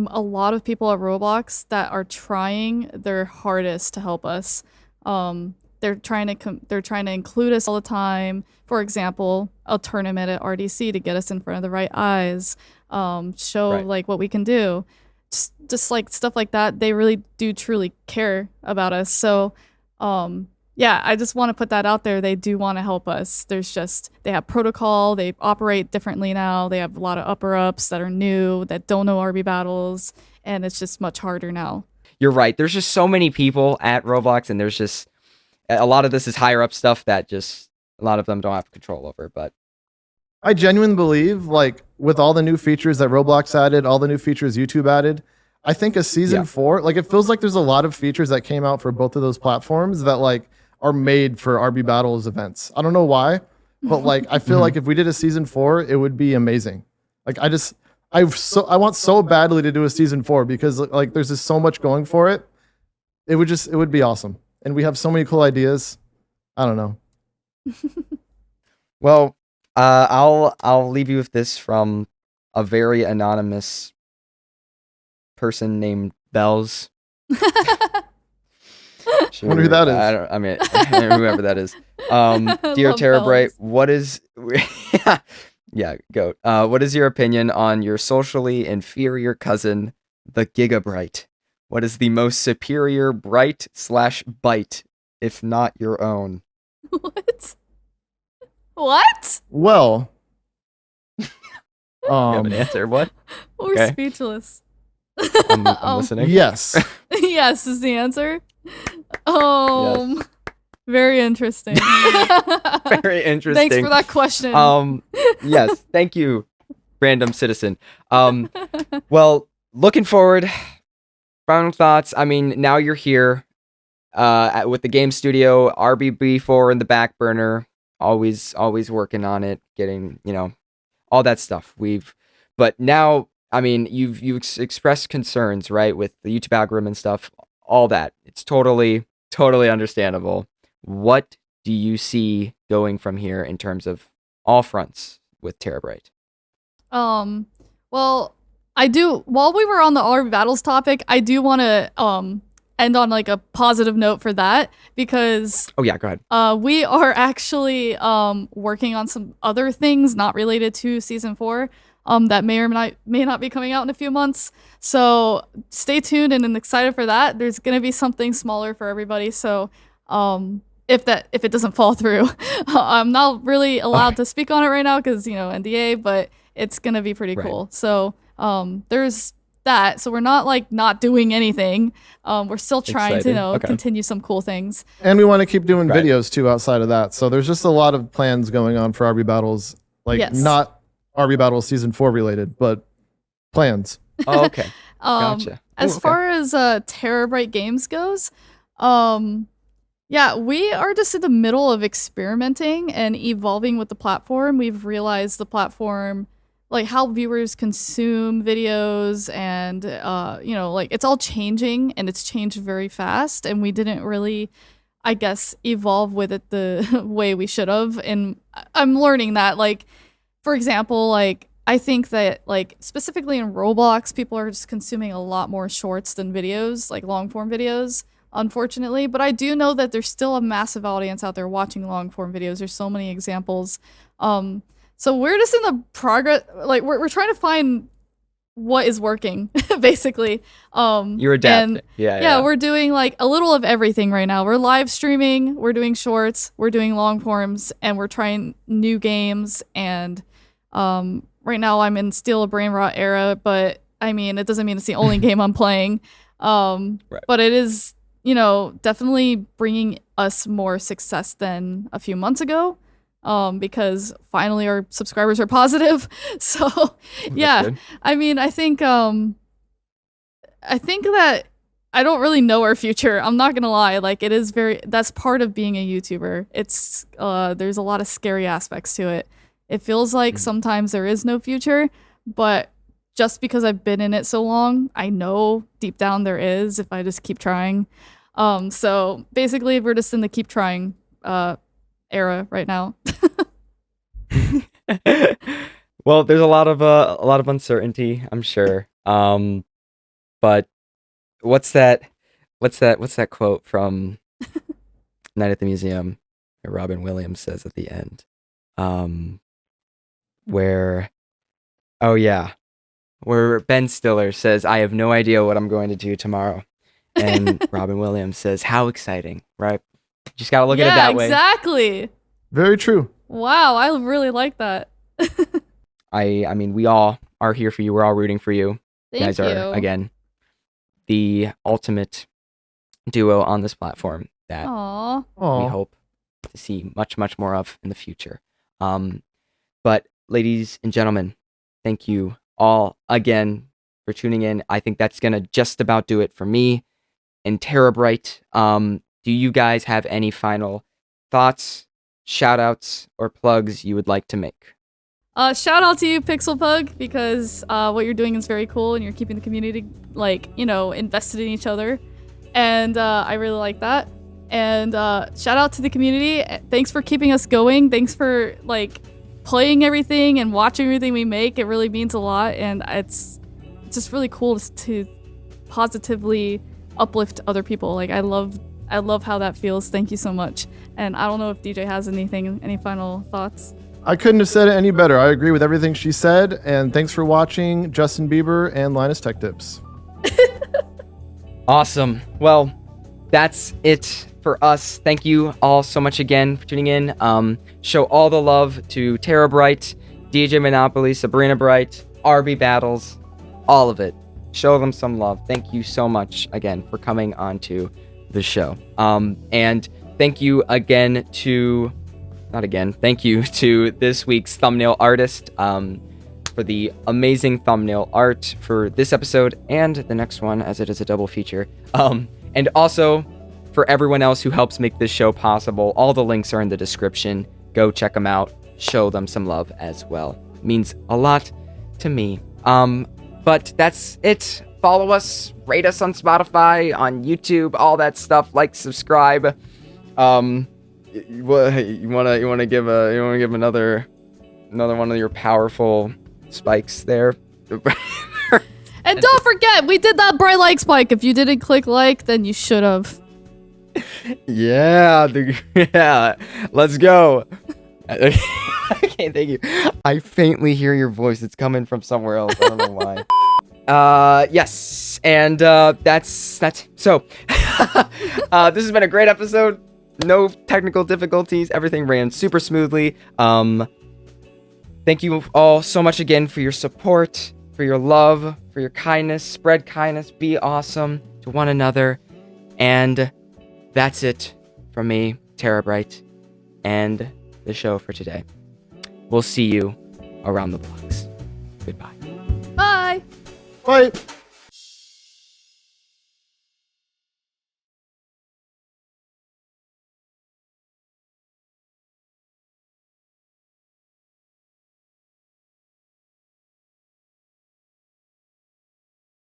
a lot of people at Roblox that are trying their hardest to help us. They're trying to include us all the time. For example, a tournament at RDC to get us in front of the right eyes, show like what we can do. Just like stuff like that. They really do truly care about us. So yeah, I just want to put that out there. They do want to help us. They have protocol. They operate differently now. They have a lot of upper-ups that are new, that don't know RB battles, and it's just much harder now. You're right. There's just so many people at Roblox, and there's just a lot of this is higher up stuff that just a lot of them don't have control over. But I genuinely believe, like, with all the new features that Roblox added, all the new features YouTube added, I think a season Yeah. 4, like, it feels like there's a lot of features that came out for both of those platforms that, like, are made for RB Battles events. I don't know why, but, like, I feel like if we did a season 4, it would be amazing. Like, I want so badly to do a season 4 because, like, there's just so much going for it. It would be awesome. And we have so many cool ideas. I don't know. well, I'll leave you with this from a very anonymous person named Bells. I wonder who that is. I mean, whoever that is. Dear Love TeraBrite, Bells. what is yeah, goat. What is your opinion on your socially inferior cousin, the Gigabrite? What is the most superior bright/bite, if not your own? What? What? Well, You have an answer? What? We're Okay. speechless. I'm listening. yes. Yes is the answer. Very interesting. Very interesting. Thanks for that question. Yes, thank you, random citizen. Well, looking forward. Final thoughts. I mean, now you're here, with the game studio, RBB4 in the back burner, always working on it, getting, all that stuff. But now, I mean, you've expressed concerns, right, with the YouTube algorithm and stuff, all that. It's totally understandable. What do you see going from here in terms of all fronts with TeraBrite? Well, I do, while we were on the RB Battles topic, I do want to end on like a positive note for that because Oh yeah, go ahead. we are actually working on some other things not related to season 4 that may or may not be coming out in a few months. So stay tuned and I'm excited for that. There's gonna be something smaller for everybody. So if it doesn't fall through, I'm not really allowed to speak on it right now because NDA, but it's gonna be pretty Right. cool. So there's that. So we're not like not doing anything. We're still trying Exciting. to Okay. continue some cool things. And we want to keep doing Right. videos too outside of that. So there's just a lot of plans going on for RB Battles, like Yes. not RB Battles season 4 related, but plans. Oh, okay. Um, Gotcha. As Ooh, okay. far as TeraBrite Games goes, yeah, we are just in the middle of experimenting and evolving with the platform. We've realized the platform, like how viewers consume videos and, like it's all changing and it's changed very fast. And we didn't really, I guess, evolve with it the way we should have. And I'm learning that, like, for example, like, I think that, like, specifically in Roblox, people are just consuming a lot more shorts than videos, like long form videos, unfortunately. But I do know that there's still a massive audience out there watching long form videos. There's so many examples. So we're just in the progress, like, we're trying to find what is working, basically. You're adapting. and Yeah. we're doing like a little of everything right now. We're live streaming, we're doing shorts, we're doing long forms, and we're trying new games. And right now I'm in still a brain rot era, but I mean, it doesn't mean it's the only game I'm playing. Right. But it is, definitely bringing us more success than a few months ago. Because finally our subscribers are positive. So yeah, good. I mean, I think that I don't really know our future. I'm not gonna lie. Like, it is that's part of being a YouTuber. It's there's a lot of scary aspects to it. It feels like sometimes there is no future, but just because I've been in it so long, I know deep down there is if I just keep trying. So basically we're just in the keep trying era right now. Well, there's a lot of uncertainty, I'm sure. But what's that quote from Night at the Museum that Robin Williams says at the end? Where Ben Stiller says, "I have no idea what I'm going to do tomorrow." And Robin Williams says, "How exciting," right? Just got to look at it that way. Exactly. Very true. Wow, I really like that. I mean, we all are here for you. We're all rooting for you. Thank You guys you. are, again, the ultimate duo on this platform that Aw. we Oh, hope to see much, much more of in the future. But ladies and gentlemen, thank you all again for tuning in. I think that's going to just about do it for me and TeraBrite. Do you guys have any final thoughts, shout outs, or plugs you would like to make? Shout out to you, Pixelpug, because what you're doing is very cool and you're keeping the community, invested in each other. And I really like that. And shout out to the community. Thanks for keeping us going. Thanks for, playing everything and watching everything we make. It really means a lot. And it's just really cool to positively uplift other people. I love how that feels. Thank you so much. And I don't know if DJ has any final thoughts. I couldn't have said it any better. I agree with everything she said. And thanks for watching Justin Bieber and Linus Tech Tips. Awesome. Well, that's it for us. Thank you all so much again for tuning in. Show all the love to TeraBrite, DJ Monopoli, SabrinaBrite, RB Battles, all of it. Show them some love. Thank you so much again for coming on to the show. And thank you again to... Thank you to this week's thumbnail artist for the amazing thumbnail art for this episode and the next one, as it is a double feature. And also for everyone else who helps make this show possible. All the links are in the description. Go check them out. Show them some love as well. It means a lot to me. But that's it. Follow us, rate us on Spotify, on YouTube, all that stuff. Like, subscribe. You wanna give another one of your powerful spikes there. And don't forget, we did that bright like spike. If you didn't click like, then you should have. Yeah, let's go. Okay, thank you. I faintly hear your voice. It's coming from somewhere else. I don't know why. Yes, and that's so. This has been a great episode. No technical difficulties. Everything ran super smoothly. Thank you all so much again for your support, for your love, for your kindness. Spread kindness. Be awesome to one another. And that's it from me, TeraBrite, and the show for today. We'll see you around the blocks. Goodbye. Bye. Bye.